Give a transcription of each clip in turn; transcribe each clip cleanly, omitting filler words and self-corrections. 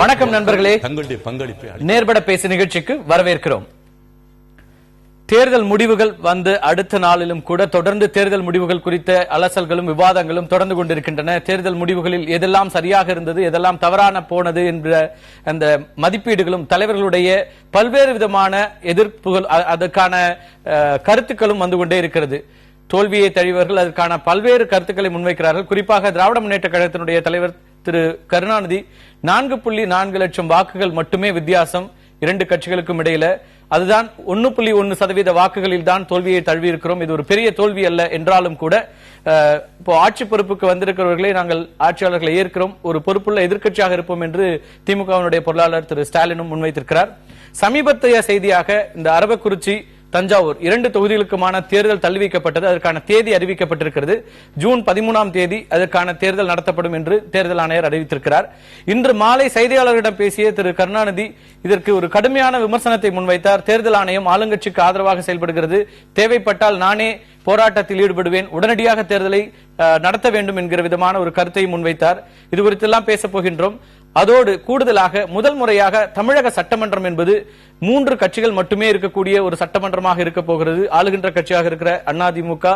வணக்கம் நண்பர்களே, நேர்பட பேசு நிகழ்ச்சிக்கு வரவேற்கிறோம். தேர்தல் முடிவுகள் வந்து அடுத்த நாளிலும் கூட தொடர்ந்து தேர்தல் முடிவுகள் குறித்த அலசல்களும் விவாதங்களும் தொடர்ந்து கொண்டிருக்கின்றன. தேர்தல் முடிவுகளில் எதெல்லாம் சரியாக இருந்தது, எதெல்லாம் தவறான போனது என்ற அந்த மதிப்பீடுகளும் தலைவர்களுடைய பல்வேறு விதமான எதிர்ப்புகள், அதற்கான கருத்துக்களும் வந்து கொண்டே இருக்கிறது. தோல்வியை தழுவியவர்கள் அதற்கான பல்வேறு கருத்துக்களை முன்வைக்கிறார்கள். குறிப்பாக திராவிட முன்னேற்ற கழகத்தினுடைய தலைவர் திரு கருணாநிதி 4.4 லட்சம் வாக்குகள் மட்டுமே வித்தியாசம் இரண்டு கட்சிகளுக்கும் இடையில, அதுதான் 1.1% வாக்குகளில் தான் தோல்வியை தழுவியிருக்கிறோம். இது ஒரு பெரிய தோல்வி அல்ல என்றாலும் கூட இப்போ ஆட்சி பொறுப்புக்கு வந்திருக்கிறவர்களே நாங்கள் ஆட்சியாளர்களை ஏற்கிறோம், ஒரு பொறுப்புள்ள எதிர்க்கட்சியாக இருப்போம் என்று திமுகவினுடைய பொருளாளர் திரு ஸ்டாலினும் முன்வைத்திருக்கிறார். சமீபத்திய செய்தியாக இந்த அரவக்குறிச்சி தஞ்சாவூர் 2 தொகுதிகளுக்குமான தேர்தல் தள்ளி வைக்கப்பட்டது. அதற்கான தேதி அறிவிக்கப்பட்டிருக்கிறது. ஜூன் 13ஆம் தேதி அதற்கான தேர்தல் நடத்தப்படும் என்று தேர்தல் ஆணையர் அறிவித்திருக்கிறார். இன்று மாலை செய்தியாளர்களிடம் பேசிய திரு கருணாநிதி இதற்கு ஒரு கடுமையான விமர்சனத்தை முன்வைத்தார். தேர்தல் ஆணையம் ஆளுங்கட்சிக்கு ஆதரவாக செயல்படுகிறது, தேவைப்பட்டால் நானே போராட்டத்தில் ஈடுபடுவேன், உடனடியாக தேர்தலை நடத்த வேண்டும் என்கிற விதமான ஒரு கருத்தை முன்வைத்தார். இது குறித்தெல்லாம் பேசப் போகின்றோம். அதோடு கூடுதலாக முதல் முறையாக தமிழக சட்டமன்றம் என்பது 3 கட்சிகள் மட்டுமே இருக்கக்கூடிய ஒரு சட்டமன்றமாக இருக்க போகிறது. ஆளுகின்ற கட்சியாக இருக்கிற அதிமுக,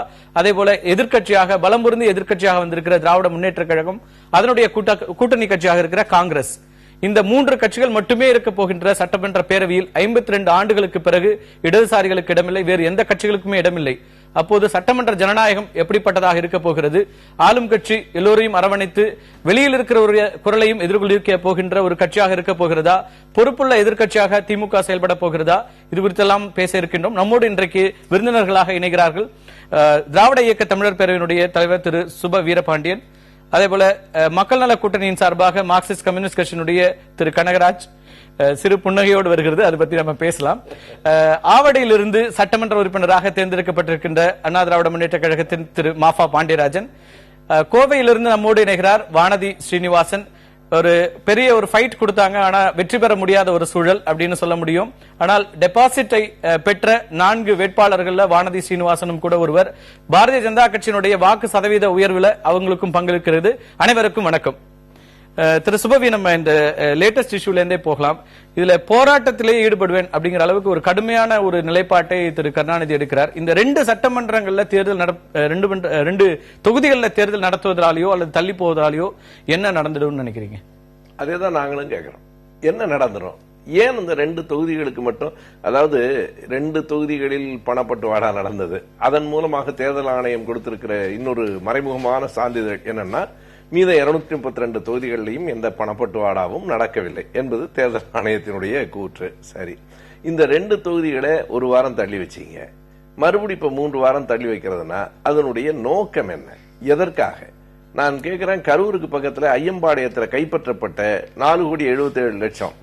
அதே போல எதிர்க்கட்சியாக பலம் பொருந்தி எதிர்க்கட்சியாக வந்திருக்கிற திராவிட முன்னேற்ற கழகம், அதனுடைய கூட்டணி கட்சியாக இருக்கிற காங்கிரஸ், இந்த 3 கட்சிகள் மட்டுமே இருக்க போகின்ற சட்டமன்ற பேரவையில் 52 ஆண்டுகளுக்கு பிறகு இடதுசாரிகளுக்கு இடமில்லை, வேறு எந்த கட்சிகளுக்குமே இடமில்லை. அப்போது சட்டமன்ற ஜனநாயகம் எப்படிப்பட்டதாக இருக்க போகிறது? ஆளும் கட்சி எல்லோரையும் அரவணைத்து வெளியில் இருக்கிற ஒரு குரலையும் எதிர்கொள்ள போகின்ற ஒரு கட்சியாக இருக்க போகிறதா? பொறுப்புள்ள எதிர்க்கட்சியாக திமுக செயல்பட போகிறதா? இது குறித்தெல்லாம் பேச இருக்கின்றோம். நம்மோடு இன்றைக்கு விருந்தினர்களாக இணைகிறார்கள் திராவிட இயக்க தமிழர் பேரவையினுடைய தலைவர் திரு சுப வீரபாண்டியன், அதேபோல மக்கள் நல கூட்டணியின் சார்பாக மார்க்சிஸ்ட் கம்யூனிஸ்ட் கட்சியினுடைய திரு கனகராஜ், சிறு புன்னகையோடு வருகிறது, அதை பற்றி நம்ம பேசலாம். ஆவடியிலிருந்து சட்டமன்ற உறுப்பினராக தேர்ந்தெடுக்கப்பட்டிருக்கின்ற அண்ணா திராவிட முன்னேற்ற கழகத்தின் திரு மாஃபா பாண்டியராஜன், கோவையிலிருந்து நம்மோடு இணைகிறார் வானதி ஸ்ரீனிவாசன். ஒரு பெரிய ஒரு ஃபைட் கொடுத்தாங்க, ஆனா வெற்றி பெற முடியாத ஒரு சூழல் அப்படின்னு சொல்ல முடியும். ஆனால் டெபாசிட்டை பெற்ற 4 வேட்பாளர்கள் வானதி ஸ்ரீனிவாசனும் கூட ஒருவர். பாரதிய ஜனதா கட்சியினுடைய வாக்கு சதவீத உயர்வுல அவங்களுக்கும் பங்களிக்கிறது. அனைவருக்கும் வணக்கம். திரு சுபவி, நம்ம இந்த லேட்டஸ்ட் இஷ்யூல இருந்தே போகலாம். இதுல போராட்டத்திலே ஈடுபடுவேன் அப்படிங்கிற அளவுக்கு ஒரு கடுமையான ஒரு நிலைப்பாட்டை திரு கருணாநிதி எடுக்கிறார். இந்த 2 சட்டமன்றங்கள்ல தேர்தல் 2 தொகுதிகளில் தேர்தல் நடத்துவதாலேயோ அல்லது தள்ளி போவதாலேயோ என்ன நடந்துடும் நினைக்கிறீங்க? அதேதான் நாங்களும் கேட்கிறோம், என்ன நடந்துரும்? ஏன் இந்த 2 தொகுதிகளுக்கு மட்டும், அதாவது 2 தொகுதிகளில் பணப்பட்டுவாடா நடந்தது, அதன் மூலமாக தேர்தல் ஆணையம் கொடுத்திருக்கிற இன்னொரு மறைமுகமான சான்றிதழ் என்னன்னா, மீத 232 தொகுதிகளிலும் எந்த பணப்பட்டுவாடாவும் நடக்கவில்லை என்பது தேர்தல் ஆணையத்தினுடைய கூற்று. சரி, இந்த 2 தொகுதிகளை ஒரு வாரம் தள்ளி வச்சீங்க, மறுபடி இப்ப 3 வாரம் தள்ளி வைக்கிறதுனா அதனுடைய நோக்கம் என்ன? எதற்காக? நான் கேட்கிறேன், கரூருக்கு பக்கத்துல ஐயம்பாளையத்துல கைப்பற்றப்பட்ட 4,77,00,000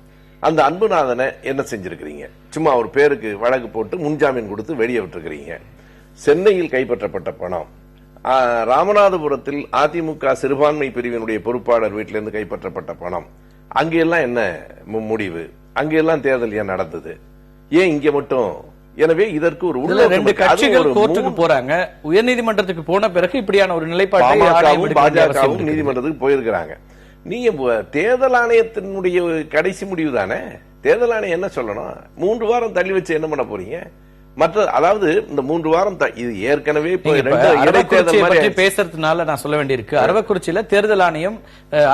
அந்த அன்புநாதனை என்ன செஞ்சிருக்கிறீங்க? சும்மா ஒரு பேருக்கு வழக்கு போட்டு முன்ஜாமீன் கொடுத்து வெளியே விட்டுருக்கிறீங்க. சென்னையில் கைப்பற்றப்பட்ட பணம், ராமநாதபுரத்தில் அதிமுக சிறுபான்மை பிரிவினுடைய பொறுப்பாளர் வீட்டிலிருந்து கைப்பற்றப்பட்ட பணம், அங்கெல்லாம் என்ன முடிவு? அங்கெல்லாம் தேர்தல் ஏன் நடந்தது? ஏன் இங்க மட்டும்? எனவே இதற்கு ஒரு 2 கட்சிகள் கோர்ட்டுக்கு போறாங்க, உயர்நீதிமன்றத்துக்கு போன பிறகு இப்படியான ஒரு நிலைப்பாட்டை பாஜகவும் நீதிமன்றத்துக்கு போயிருக்கிறாங்க. நீங்க தேர்தல் ஆணையத்தினுடைய கடைசி முடிவு தானே. தேர்தல் ஆணையம் என்ன சொல்லணும்? 3 வாரம் தள்ளி வச்சு என்ன பண்ண போறீங்க? மற்ற, அதாவது இந்த 3 வாரம் இது ஏற்கனவே பேசுறதுனால நான் சொல்ல வேண்டியிருக்கு. அரவக்குறிச்சியில தேர்தல் ஆணையம்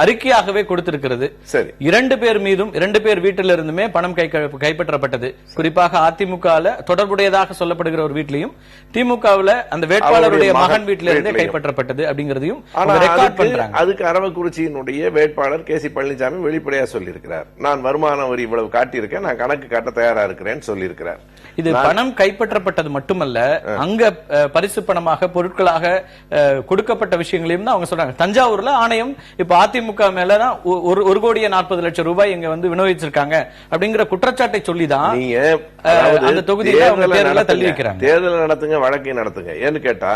அறிக்கையாகவே கொடுத்திருக்கிறது. சரி, 2 பேர் மீதும் 2 பேர் வீட்டில இருந்துமே பணம் கைப்பற்றப்பட்டது. குறிப்பாக அதிமுக தொடர்புடையதாக சொல்லப்படுகிற ஒரு வீட்டிலையும், திமுகவில் அந்த வேட்பாளருடைய மகன் வீட்டில இருந்தே கைப்பற்றப்பட்டது அப்படிங்கறதையும் ரெக்கார்ட் பண்றாங்க. அதுக்கு அரவக்குறிச்சியினுடைய வேட்பாளர் கே சி பழனிசாமி வெளிப்படையா சொல்லியிருக்கிறார், நான் வருமான வரி இவ்வளவு காட்டியிருக்கேன், நான் கணக்கு காட்ட தயாரா இருக்கிறேன் சொல்லியிருக்கிறார். இது பணம் கைப்பற்றப்பட்டது மட்டுமல்ல, அங்க பரிசு பணமாக பொருட்களாக கொடுக்கப்பட்ட விஷயங்களையும் தான் அவங்க சொல்றாங்க. தஞ்சாவூர்ல ஆணையம் இப்ப அதிமுக மேலதான் 1,40,00,000 ரூபாய் இங்க வந்து விநியோகிச்சிருக்காங்க அப்படிங்கிற குற்றச்சாட்டை சொல்லிதான் நீங்க அந்த தொகுதியில அவங்க தள்ளி வைக்கிறாங்க. தேர்தல் நடத்துங்க, வழக்கை நடத்துங்க. ஏன்னு கேட்டா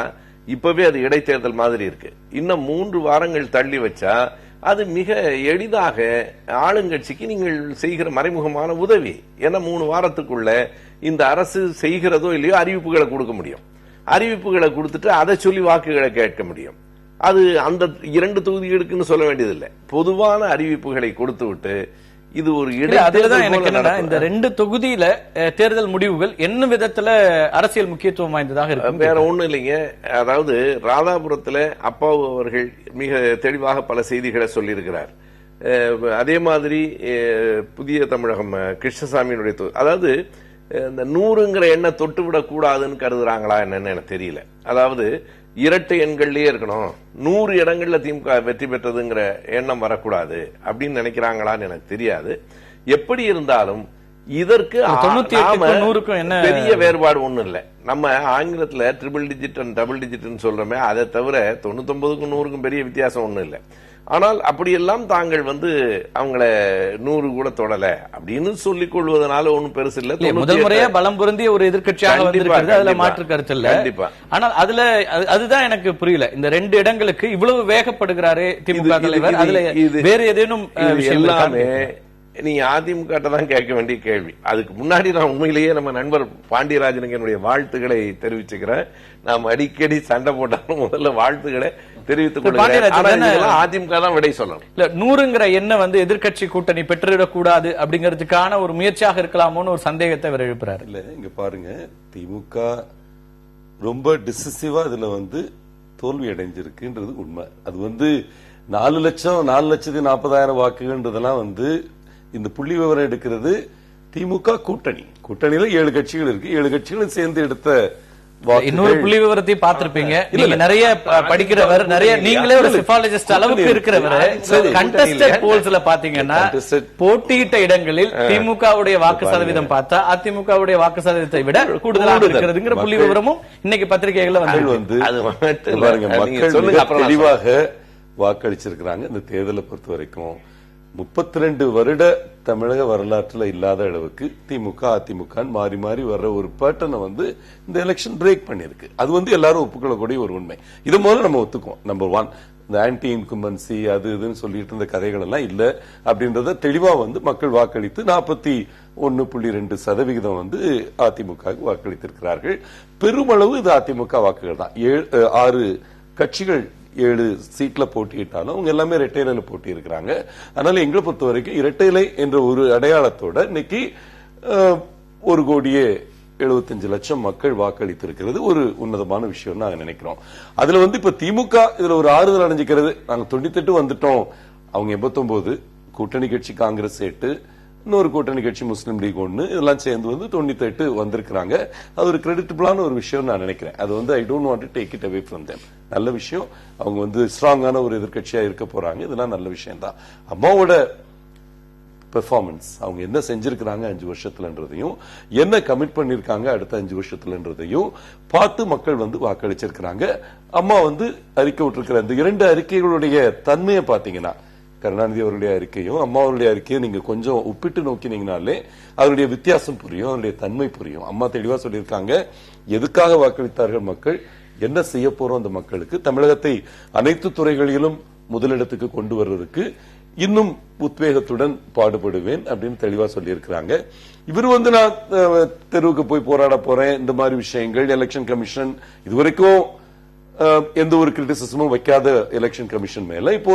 இப்பவே அது இடைத்தேர்தல் மாதிரி இருக்கு. இன்னும் 3 வாரங்கள் தள்ளி வச்சா அது மிக எளிதாக ஆளுங்கட்சிக்கு நீங்கள் செய்கிற மறைமுகமான உதவி. ஏன்னா 3 வாரத்துக்குள்ள இந்த அரசு செய்கிறதோ இல்லையோ அறிவிப்புகளை கொடுக்க முடியும். அறிவிப்புகளை கொடுத்துட்டு அதை சொல்லி வாக்குகளை கேட்க முடியும். அது அந்த 2 தொகுதிகளுக்குன்னு சொல்ல வேண்டியதில்லை, பொதுவான அறிவிப்புகளை கொடுத்து விட்டு இது ஒரு அதுலதான் எனக்கு என்னன்னா இந்த 2 தொகுதியில தேர்தல் முடிவுகள் என்ன விதத்துல அரசியல் முக்கியத்துவம் வாய்ந்ததாக இருக்கு? வேற ஒண்ணும் இல்லைங்க. அதாவது ராதாபுரத்துல அப்பாவு அவர்கள் மிக தெளிவாக பல செய்திகளை சொல்லியிருக்கிறார். அதே மாதிரி புதிய தமிழகம் கிருஷ்ணசாமியினுடைய அதாவது இந்த 100ங்கிற எண்ணை தொட்டு விடக் கூடாதுன்னு கருதுறாங்களா என்னன்னு எனக்கு தெரியல. அதாவது இரட்டை எண்கள்லயே இருக்கணும், 100 இடங்கள்ல திமுக வெற்றி பெற்றதுங்கிற எண்ணம் வரக்கூடாது அப்படின்னு நினைக்கிறாங்களான்னு எனக்கு தெரியாது. எப்படி இருந்தாலும் இதற்கு பெரிய வேறுபாடு ஒண்ணும் இல்ல. நம்ம ஆங்கிலத்துல triple digit and double digit சொல்றோமே, அதை தவிர 99க்கும் 100க்கும் பெரிய வித்தியாசம் ஒண்ணும் இல்ல. ஆனால் அப்படியெல்லாம் தாங்கள் அவங்கள 100 கூட தொடல அப்படின்னு சொல்லிக் கொள்வதனால ஒன்னும் பெருசு இல்ல. முதல் முறையா பலம் பொருந்திய ஒரு எதிர்க்கட்சியாக வந்திருக்கிறது, அதுல மாற்று கருத்து இல்ல. கண்டிப்பா. ஆனால் அதுதான் எனக்கு புரியல, இந்த 2 இடங்களுக்கு இவ்வளவு வேகப்படுகிறாரே திமுக தலைவர், அதுல வேற ஏதேனும் எல்லாமே நீங்க அதிமுக தான் கேட்க வேண்டிய கேள்வி. அதுக்கு முன்னாடி நான் உண்மையிலேயே நம்ம நண்பர் பாண்டியராஜனுக்கு என்னுடைய வாழ்த்துக்களை தெரிவிச்சுக்கிறேன். நாம் அடிக்கடி சண்டை போட்டாலும் முதல்ல வாழ்த்துக்களை தெரிவித்துக் கொள்கிறேன். அதிமுக தான் விடை சொல்லணும். இல்ல 100ங்கிற எண்ணம் எதிர்க்கட்சி கூட்டணி பெற்றுவிடக் கூடாது அப்படிங்கிறதுக்கான ஒரு முயற்சியாக இருக்கலாமோன்னு ஒரு சந்தேகத்தை அவர் எழுப்புறாரு. இல்ல இங்க பாருங்க, திமுக ரொம்ப டிசிசிவா இதுல தோல்வி அடைஞ்சிருக்குன்றது உண்மை. அது 4,40,40,000 வாக்குகள்ன்றதெல்லாம் இந்த புள்ளி விவரம் எடுக்கிறது திமுக கூட்டணியில 7 கட்சிகள் இருக்கு. 7 கட்சிகளும் சேர்ந்து எடுத்த இன்னொரு புள்ளி விவரத்தை பார்த்திருப்பீங்க. நீங்க நிறைய படிக்கிறவர், நிறைய நீங்களே ஒரு சிபாலஜிஸ்ட் அளவுக்கு இருக்கிறவர். கண்டெஸ்டட் போல்ஸ்ல பாத்தீங்கன்னா போட்டியிட்ட இடங்களில் திமுகவுடைய வாக்கு சதவீதம் பார்த்தா அதிமுகவுடைய வாக்கு சதவீதத்தை விட கூடுதலாக இருக்கிறதுங்கிற புள்ளி விவரமும் இன்னைக்கு பத்திரிகைகள்ல மக்கள் தெளிவாக வாக்களிச்சிருக்கிறாங்க. இந்த தேர்தலை பொறுத்த வரைக்கும் 32 வருட தமிழக வரலாற்றுல இல்லாத அளவுக்கு திமுக அதிமுக மாறி மாறி வர்ற ஒரு பேட்டர்னை இந்த எலெக்ஷன் பிரேக் பண்ணிருக்கு. அது எல்லாரும் ஒப்புக்கொள்ளக்கூடிய ஒரு உண்மை. இது முதல்ல நம்ம ஒத்துக்குவோம். நம்பர் 1, இந்த ஆன்டி இன்கும்பன்சி அது இதுன்னு சொல்லிட்டு இருந்த கதைகள் எல்லாம் இல்ல அப்படின்றத தெளிவா மக்கள் வாக்களித்து 41.2% அதிமுக வாக்களித்திருக்கிறார்கள். பெருமளவு இது அதிமுக வாக்குகள் தான். 6 கட்சிகள் 7 சீட்ல போட்டியிட்டாலும் அவங்க எல்லாமே இரட்டையில போட்டி இருக்கிறாங்க. அதனால எங்களை பொறுத்த வரைக்கும் இரட்டையிலை என்ற ஒரு அடையாளத்தோட இன்னைக்கு 1,75,00,000 மக்கள் வாக்களித்திருக்கிறது ஒரு உன்னதமான விஷயம் நாங்க நினைக்கிறோம். அதுல இப்ப திமுக இதுல ஒரு ஆறுதல் அடைஞ்சிக்கிறது. நாங்க 98 வந்துட்டோம், அவங்க 89, கூட்டணி கட்சி காங்கிரஸ் 8, இன்னொரு கூட்டணி கட்சி முஸ்லீம் லீக் 1, இதெல்லாம் சேர்ந்து 98 வந்திருக்கிறாங்க. அது ஒரு கிரெடிட்டபிளான ஒரு விஷயம் நான் நினைக்கிறேன். அது I don't want to take it away from them. நல்ல விஷயம். அவங்க ஸ்ட்ராங்கான ஒரு எதிர்க்கட்சியா இருக்க போறாங்க. இதெல்லாம் நல்ல விஷயம் தான். அம்மாவோட பெர்ஃபார்மன்ஸ், அவங்க என்ன செஞ்சிருக்கிறாங்க 5 வருஷத்துலன்றதையும் என்ன கமிட் பண்ணிருக்காங்க அடுத்த 5 வருஷத்துலன்றதையும் பார்த்து மக்கள் வாக்களிச்சிருக்கிறாங்க. அம்மா அறிக்கை விட்டுருக்கிற இந்த 2 அறிக்கைகளுடைய தன்மையை பாத்தீங்கன்னா, கருணாநிதி அவருடைய அறிக்கையும் அம்மா அவருடைய அறிக்கையும் நீங்க கொஞ்சம் ஒப்பிட்டு நோக்கினீங்கனாலே அதனுடைய வித்தியாசம் புரியும், அதனுடைய தன்மை புரியும். அம்மா தெளிவா சொல்லியிருக்காங்க எதுக்காக வாக்களித்தார்கள் மக்கள், என்ன செய்ய போறோம் அந்த மக்களுக்கு, தமிழகத்தை அனைத்து துறைகளிலும் முதலிடத்துக்கு கொண்டு வருவதற்கு இன்னும் உத்வேகத்துடன் பாடுபடுவேன் அப்படின்னு தெளிவா சொல்லியிருக்கிறாங்க. இவர் நான் தெருவுக்கு போய் போராட போறேன், இந்த மாதிரி விஷயங்கள் எலெக்ஷன் கமிஷன் இதுவரைக்கும் எந்த ஒரு கிரிட்டிசிசமும் வைக்காத எலெக்ஷன் கமிஷன் மேல இப்போ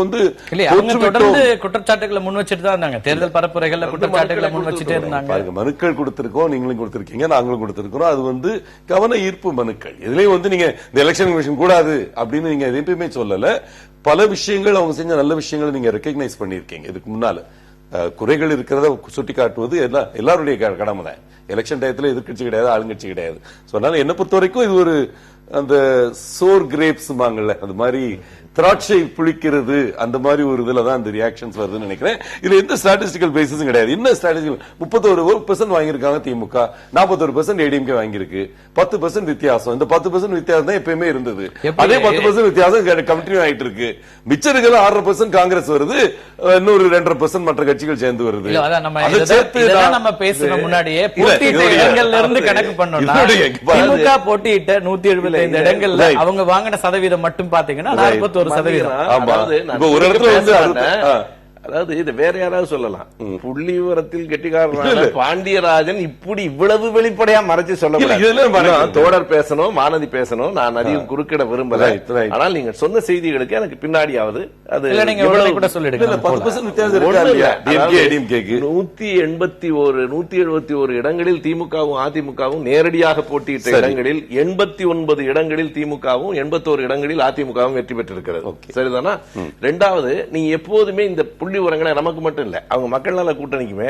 தொடர்ந்து குற்றச்சாட்டுகளை முன் வச்சுட்டு தான் இருந்தாங்க. தேர்தல் பரப்புரைகள்ல குற்றச்சாட்டுகளை முன் வச்சுட்டே இருந்தாங்க. மனுக்கள் கொடுத்திருக்கோம், நீங்களும் கொடுத்திருக்கீங்க, நாங்களும் கொடுத்திருக்கிறோம். அது கவன ஈர்ப்பு மனுக்கள். இதுலயும் நீங்க இந்த எலெக்ஷன் கமிஷன் கூடாது அப்படின்னு நீங்க எதுவுமே சொல்லல. பல விஷயங்கள் அவங்க செஞ்ச நல்ல விஷயங்களை நீங்க ரெகக்னைஸ் பண்ணிருக்கீங்க. இதுக்கு முன்னால குறைகள் இருக்கிறத சுட்டி காட்டுவது எல்லாருடைய கடமை தான். எலெக்ஷன் டயத்துல எதிர்கட்சி கிடையாது, ஆளுங்கட்சி கிடையாது. அதனால என்ன பொறுத்த வரைக்கும் இது ஒரு அந்த சோர் கிரேப்ஸ் அது மாதிரி திராட்சை புளிக்கிறது அந்த மாதிரி ஒரு இதுல தான் அந்த ரியாக்ஷன்ஸ் வருதுன்னு நினைக்கிறேன். இதுல எந்த ஸ்டாட்டிஸ்டிக்கல் பேசிஸும் கிடையாது. என்ன ஸ்டாட்டிஸ்டிக்கல் 31% வாங்கியிருக்காங்க திமுக, 41% ஏடிஎம்கே வாங்கியிருக்கு. 10% வித்தியாசம். இந்த 10% வித்தியாசம் தான் எப்பயுமே இருந்தது. அதே 10% வித்தியாசம் கண்டினியூ ஆயிட்டு இருக்கு. மிச்சர்கள் 6% காங்கிரஸ் வருது, இன்னொரு 2.5% மற்ற கட்சிகள் சேர்ந்து வருது. நம்ம பேசுற முன்னாடியே இடங்கள்ல இருந்து கணக்கு பண்ணோம்னா திமுக போட்டியிட்ட 175 இடங்கள்ல அவங்க வாங்கின சதவீதம் மட்டும் பாத்தீங்கன்னா 41%. ஒரு இடத்துல அதாவது இது வேற யாராவது சொல்லலாம். புள்ளி விவரத்தில் கெட்டிக்காரரான பாண்டியராஜன் இப்படி இவ்வளவு வெளிப்படையா மறைச்சு சொல்ல தோழர் பேசணும், மானதி பேசணும், நான் அதிகம் குறுக்கிட விரும்பல. ஆனால் நீங்க சொன்ன செய்திகளுக்கு எனக்கு பின்னாடியாவது அது 171 இடங்களில் திமுகவும் அதிமுகவும் நேரடியாக போட்டியிட்ட இடங்களில் 89 இடங்களில் திமுகவும் 81 இடங்களில் அதிமுகவும் வெற்றி பெற்றிருக்கிறது. சரிதானா? இரண்டாவது, நீங்க எப்போதுமே இந்த புள்ளி விவரங்களை நமக்கு மட்டும் இல்ல, அவங்க மக்கள் நல கூட்டணிக்குமே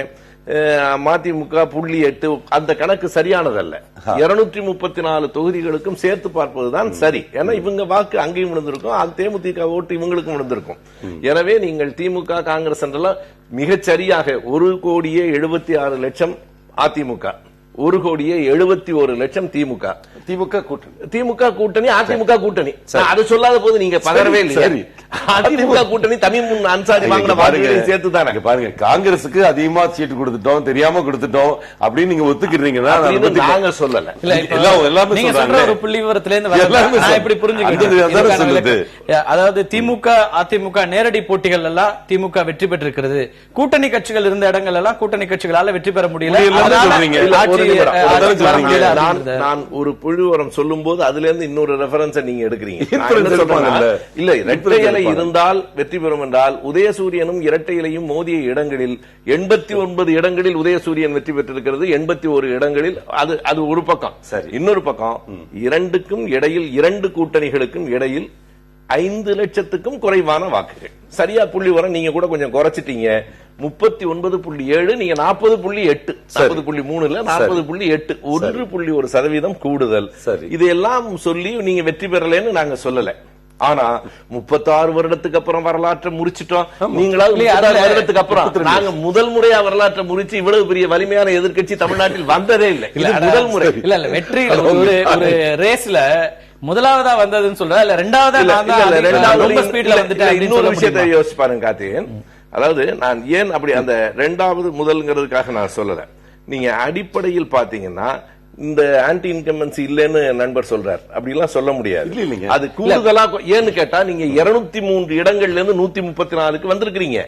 மதிமுக 0.8 அந்த கணக்கு சரியானதல்ல. 234 தொகுதிகளுக்கும் சேர்த்து பார்ப்பதுதான் சரி. ஏன்னா இவங்க வாக்கு அங்கேயும் விழுந்திருக்கும், அது தேமுதிக ஓட்டு இவங்களுக்கும் விழுந்திருக்கும். எனவே நீங்கள் திமுக காங்கிரஸ் என்றெல்லாம் மிகச்சரியாக 1,76,00,000 அதிமுக, 1,71,00,000 திமுக. திமுக கூட்டணி அதிமுக கூட்டணி அது சொல்லாத போது நீங்க பதறவே இல்லை. அதிமுக கூட்டணி தமிழ் அன்சாரி வாங்கின வாக்குகளையும் சேர்த்து தானே. பாருங்க, காங்கிரசுக்கு அதிகமா சீட்டு கொடுத்துட்டோம், தெரியாம கொடுத்துட்டோம் அப்படின்னு நீங்க ஒத்துக்கிறீங்கன்னா நாங்க சொல்லல. ஒரு புள்ளி விவரத்துல இருந்து புரிஞ்சுக்கிறது. அதாவது திமுக அதிமுக நேரடி போட்டிகள் எல்லாம் திமுக வெற்றி பெற்றிருக்கிறது, கூட்டணி கட்சிகள் இருந்த இடங்கள் எல்லாம் கூட்டணி கட்சிகளால வெற்றி பெற முடியல. நான் ஒரு புள்ளிவரம் சொல்லும் போது அதுல இருந்து இன்னொரு ரெஃபரன்ஸ் நீங்க எடுக்கிறீங்க. இல்ல, இரட்டை இலை இருந்தால் வெற்றி பெறும் என்றால் உதயசூரியனும் இரட்டை இலையும் மோதிய இடங்களில் 89 இடங்களில் உதயசூரியன் வெற்றி பெற்றிருக்கிறது, 81 இடங்களில். அது ஒரு பக்கம். சரி, இன்னொரு பக்கம் இரண்டுக்கும் இடையில், இரண்டு கூட்டணிகளுக்கும் இடையில் 5 லட்சத்துக்கும் குறைவான வாக்குகள். சரியா புள்ளி வர நீங்க கூட கொஞ்சம் குறைச்சிட்டீங்க. 39.7, நீங்க 40.8, 40.3 இல்ல 40.8, 1.1% கூடுதல். இதெல்லாம் சொல்லி நீங்க வெற்றி பெறலன்னு நாங்க சொல்லல. ஆனா 36 வருடத்துக்கு அப்புறம் வரலாற்றை முறிச்சிட்டோம். நீங்களாவது 36 வருடத்துக்கு அப்புறம், நாங்க முதல் முறையா வரலாற்றை முறிச்சு இவ்வளவு பெரிய வலிமையான எதிர்க்கட்சி தமிழ்நாட்டில் வந்ததே இல்லை. முதல் முறை. இல்ல வெற்றி ஒரு ரேஸ்ல முதலாவதா வந்ததுன்னு சொல்ற, இல்ல ரெண்டாவதா இன்னொரு விஷயத்தை யோசிச்சு பாருங்க கார்த்திகேயன். அதாவது நான் ஏன் அப்படி அந்த இரண்டாவது முதல்ங்கிறதுக்காக நான் சொல்லல. நீங்க அடிப்படையில் பாத்தீங்கன்னா இந்த ஆன்டி இன்கம்பன்சி இல்லன்னு நண்பர் சொல்றார், அப்படி எல்லாம் சொல்ல முடியாது. அது கூடுதலா ஏன்னு கேட்டா நீங்க 203 இடங்கள்ல இருந்து 134க்கு வந்திருக்கிறீங்க.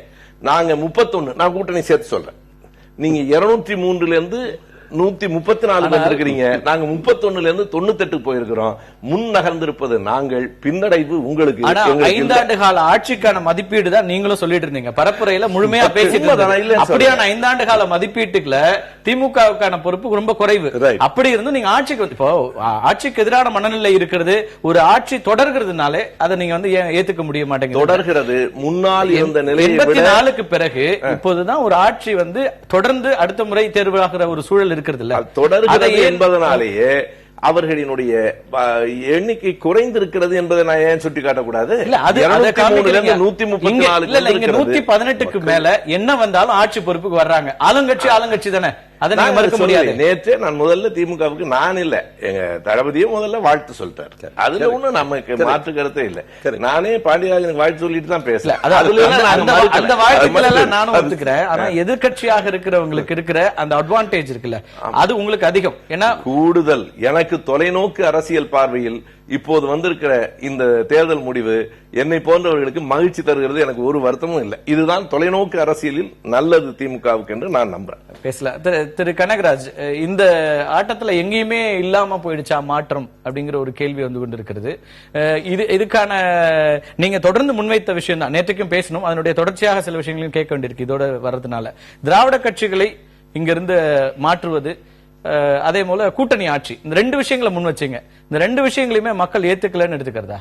நாங்க 31, நான் கூட்டணி சேர்த்து சொல்றேன். நீங்க 203ல இருந்து 134 வந்திருக்கிறீங்க. நாங்க 31ல இருந்து 98 போயிருக்கிறோம். முன் நகர்ந்திருப்பது நாங்கள், பின்னடைவு உங்களுக்கு. 5 ஆண்டு கால ஆட்சிக்கான மதிப்பீடு தான் நீங்களும் சொல்லிட்டு இருந்தீங்க பரப்புரையில முழுமையா பேசிட்டு. அப்படியான 5 ஆண்டு கால மதிப்பீட்டுக்குள்ள திமுகவுக்கான பொறுப்பு ரொம்ப குறைவு. அப்படி இருந்து நீங்க ஆட்சிக்கு இப்போ ஆட்சிக்கு எதிரான மனநிலை இருக்கிறது, ஒரு ஆட்சி தொடர்கிறதுனாலே அதை நீங்க வந்து ஏத்துக்க முடிய மாட்டேங்குது. தொடர்கிறது முன்னால் இருந்த நிலை 84க்கு பிறகு இப்போதுதான் ஒரு ஆட்சி வந்து தொடர்ந்து அடுத்த முறை தேர்வாகிற ஒரு சூழல் இருக்கிறது இல்ல. தொடர்கிறது என்பதனாலேயே அவர்களினுடைய எண்ணிக்கை குறைந்திருக்கிறது என்பதை நான் ஏன் சுட்டி காட்டக்கூடாது? 118க்கு மேல என்ன வந்தாலும் ஆட்சி பொறுப்புக்கு வர்றாங்க. ஆளுங்கட்சி தானே, அதை நீங்க மறுக்க முடியாது. நேற்று நான் முதல்ல திமுகவுக்கு நான் இல்ல, எங்க தளபதியும் முதல்ல வாழ்த்து சொல்லிட்டாரு. அதுல ஒண்ணு நமக்கு மாற்று கருத்தே இல்ல. நானே பாண்டியராஜனுக்கு வாழ்த்து சொல்லிட்டு தான் பேசல. அந்த வாழ்த்துக்கள் எல்லாம் நானும் ஒத்துக்கிறேன். ஆனா எதிர்கட்சியாக இருக்கிறவங்களுக்கு இருக்கிற அந்த அட்வான்டேஜ் இருக்குல்ல, அது உங்களுக்கு அதிகம். ஏன்னா கூடுதல் எனக்கு தொலைநோக்கு அரசியல் பார்வையில் இப்போது வந்திருக்கிற இந்த தேர்தல் முடிவு என்னை போன்றவர்களுக்கு மகிழ்ச்சி தருகிறது. எனக்கு ஒரு வருத்தமும் இல்லை. இதுதான் தொலைநோக்கு அரசியலில் நல்லது திமுகவுக்கு என்று நான் நம்புறேன். பேசல திரு கனகராஜ், இந்த ஆட்டத்துல எங்கேயுமே இல்லாம போயிடுச்சா மாற்றம் அப்படிங்கிற ஒரு கேள்வி வந்து கொண்டிருக்கிறது. இதுக்கான நீங்க தொடர்ந்து முன்வைத்த விஷயம் தான், நேற்றுக்கும் பேசணும், அதனுடைய தொடர்ச்சியாக சில விஷயங்களையும் கேட்க வேண்டியிருக்கு. இதோட வர்றதுனால திராவிட கட்சிகளை இங்கிருந்து மாற்றுவது, அதே போல கூட்டணி ஆட்சி, இந்த 2 விஷயங்களை முன் வச்சீங்க. இந்த 2 விஷயங்களையுமே மக்கள் ஏத்துக்கலன்னு எடுத்துக்கிறதா?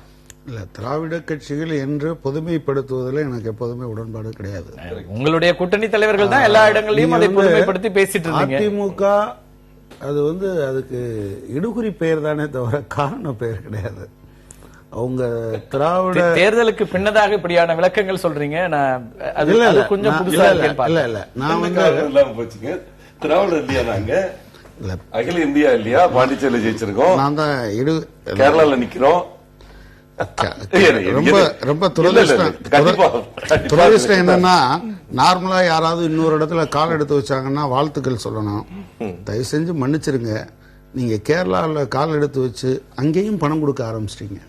இல்ல, திராவிட கட்சிகள் என்று பொதுமைப்படுத்துவதில் எனக்கு எப்போதுமே உடன்பாடு கிடையாது. உங்களுடைய கூட்டணி தலைவர்கள் தான் எல்லா இடங்களையும் அதை பொதுமைப்படுத்தி பேசிட்டு இருந்தீங்க. அதிமுக அது வந்து அதுக்கு இடுகுறி பெயர் தானே தவிர காரண பெயர் கிடையாது. அவங்க திராவிட தேர்தலுக்கு பின்னதாக இப்படியான விளக்கங்கள் சொல்றீங்க. கொஞ்சம் புதுசா இல்ல நான் வந்து திராவிட இந்தியா நாங்க அகில இந்தியா இல்லையா, பாண்டிச்சேரியில ஜெயிச்சிருக்கோம், நான் தான் கேரளால நிக்கிறோம். ரொம்ப ரொம்ப துரதிஷ்டம் என்னன்னா, நார்மலா யாராவது இன்னொரு இடத்துல கால் எடுத்து வச்சாங்கன்னா வாழ்த்துக்கள் சொல்லணும். தயவு செஞ்சு மன்னிச்சிருங்க, நீங்க கேரளாவில் கால் எடுத்து வச்சு அங்கேயும் பணம் கொடுக்க ஆரம்பிச்சிட்டீங்க.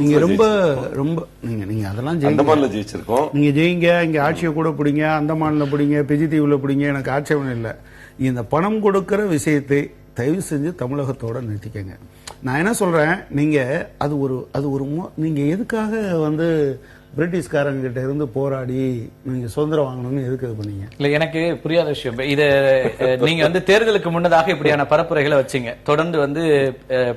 நீங்க ரொம்ப ரொம்ப நீங்க அதெல்லாம் அந்தமான்ல ஜெயிச்சிருக்கோம். நீங்க ஜெயிங்க, இங்க ஆட்சியை கூட பிடிங்க, அந்தமான்ல பிடிங்க, பிஜிடிவில பிடிங்க, எனக்கு ஆட்சேபம் இல்லை. இந்த பணம் கொடுக்கிற விஷயத்தை தயவு செஞ்சு தமிழகத்தோட நிறுத்திக்கங்க. நான் என்ன சொல்றேன், நீங்க அது ஒரு நீங்க எதுக்காக பிரிட்டிஷ்காரங்க கிட்ட இருந்து போராடி நீங்க சுதந்திரம் வாங்கணும்னு எதுக்கு இது பண்ணீங்க? இல்ல, எனக்கு புரியாத விஷயம் இது. நீங்க தேர்தலுக்கு முன்னதாக இப்படியான பரப்புரைகளை வச்சீங்க. தொடர்ந்து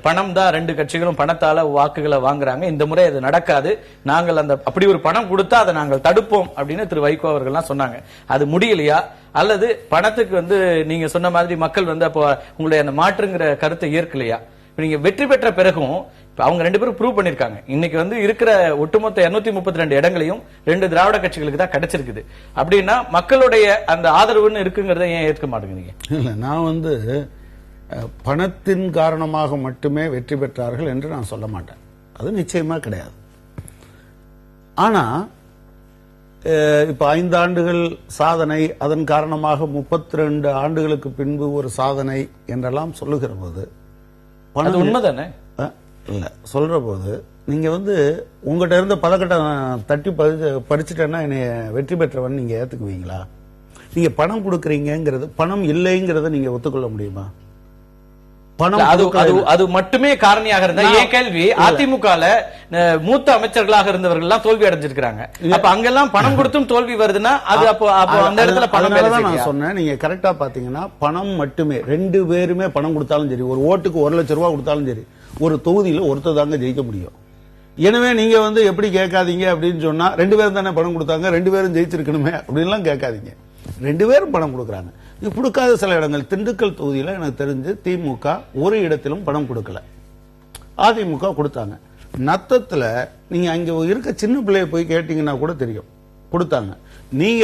பணம் தான், ரெண்டு கட்சிகளும் பணத்தால வாக்குகளை வாங்குறாங்க, இந்த முறை அது நடக்காது, நாங்கள் அப்படி ஒரு பணம் கொடுத்தா அதை நாங்கள் தடுப்போம் அப்படின்னு திரு வைகோ அவர்கள்லாம் சொன்னாங்க. அது முடியலையா, அல்லது பணத்துக்கு நீங்க சொன்ன மாதிரி மக்கள் அப்போ உங்களுடைய அந்த மாற்றுங்கிற கருத்தை ஏற்கலையா? நீங்க வெற்றி பெற்ற பிறகும் அவங்க ரெண்டு பேரும் ப்ரூவ் பண்ணிருக்காங்க. இன்னைக்கு இருக்கிற ஒட்டுமொத்த 232 இடங்களையும் ரெண்டு திராவிட கட்சிகளுக்கு தான் கிடைச்சிருக்குது. அப்படின்னா மக்களுடைய அந்த ஆதரவுன்னு இருக்குங்கிறத ஏன் ஏற்க மாட்டேங்கிறீங்க? இல்ல, நான் பணத்தின் காரணமாக மட்டுமே வெற்றி பெற்றார்கள் என்று நான் சொல்ல மாட்டேன். அது நிச்சயமா கிடையாது. ஆனா இப்ப 5 ஆண்டுகள் சாதனை, அதன் காரணமாக 32 ஆண்டுகளுக்கு பின்பு ஒரு சாதனை என்றெல்லாம் சொல்லுகிற போது உண்மைதானே? இல்ல, சொல்ற போது நீங்க உங்ககிட்ட இருந்த பதக்கட்டை தட்டி படிச்சுட்டேன்னா என்னைய வெற்றி பெற்றவன் நீங்க ஏத்துக்குவீங்களா? நீங்க பணம் கொடுக்கறீங்கிறது, பணம் இல்லைங்கிறத நீங்க ஒத்துக்கொள்ள முடியுமா? அது மட்டுமே காரணியாக இருந்தா ஏன் கேள்வி? அதிமுகல மூத்த அமைச்சர்களாக இருந்தவர்கள் எல்லாம் தோல்வி அடைஞ்சிருக்காங்க. அப்ப அங்கெல்லாம் பணம் கொடுத்தும் தோல்வி வருதுன்னா அது அப்போ அந்த இடத்துல பணம் நான் சொன்னேன். நீங்க கரெக்டா பாத்தீங்கன்னா பணம் மட்டுமே, ரெண்டு பேருமே பணம் கொடுத்தாலும் சரி, ஒரு ஓட்டுக்கு 1 லட்சம் ரூபாய் கொடுத்தாலும் சரி, ஒரு தொகுதியில ஒருத்தர் தாங்க ஜெயிக்க முடியும். எனவே நீங்க எப்படி கேட்காதீங்க அப்படின்னு சொன்னா, 2 பேரும் தானே பணம் கொடுத்தாங்க, 2 பேரும் ஜெயிச்சிருக்கணுமே அப்படின்லாம் கேட்காதீங்க. 2 பேரும் பணம் கொடுக்கறாங்க. கொடுக்காத சில இடங்கள், திண்டுக்கல் தொகுதியில எனக்கு தெரிஞ்சு திமுக ஒரு இடத்திலும் பணம் கொடுக்கல, அதிமுக கொடுத்தாங்க. நத்தத்துல நீங்க அங்க இருக்க சின்ன பிள்ளைய போய் கேட்டீங்கன்னா கூட தெரியும், கொடுத்தாங்க. நீங்க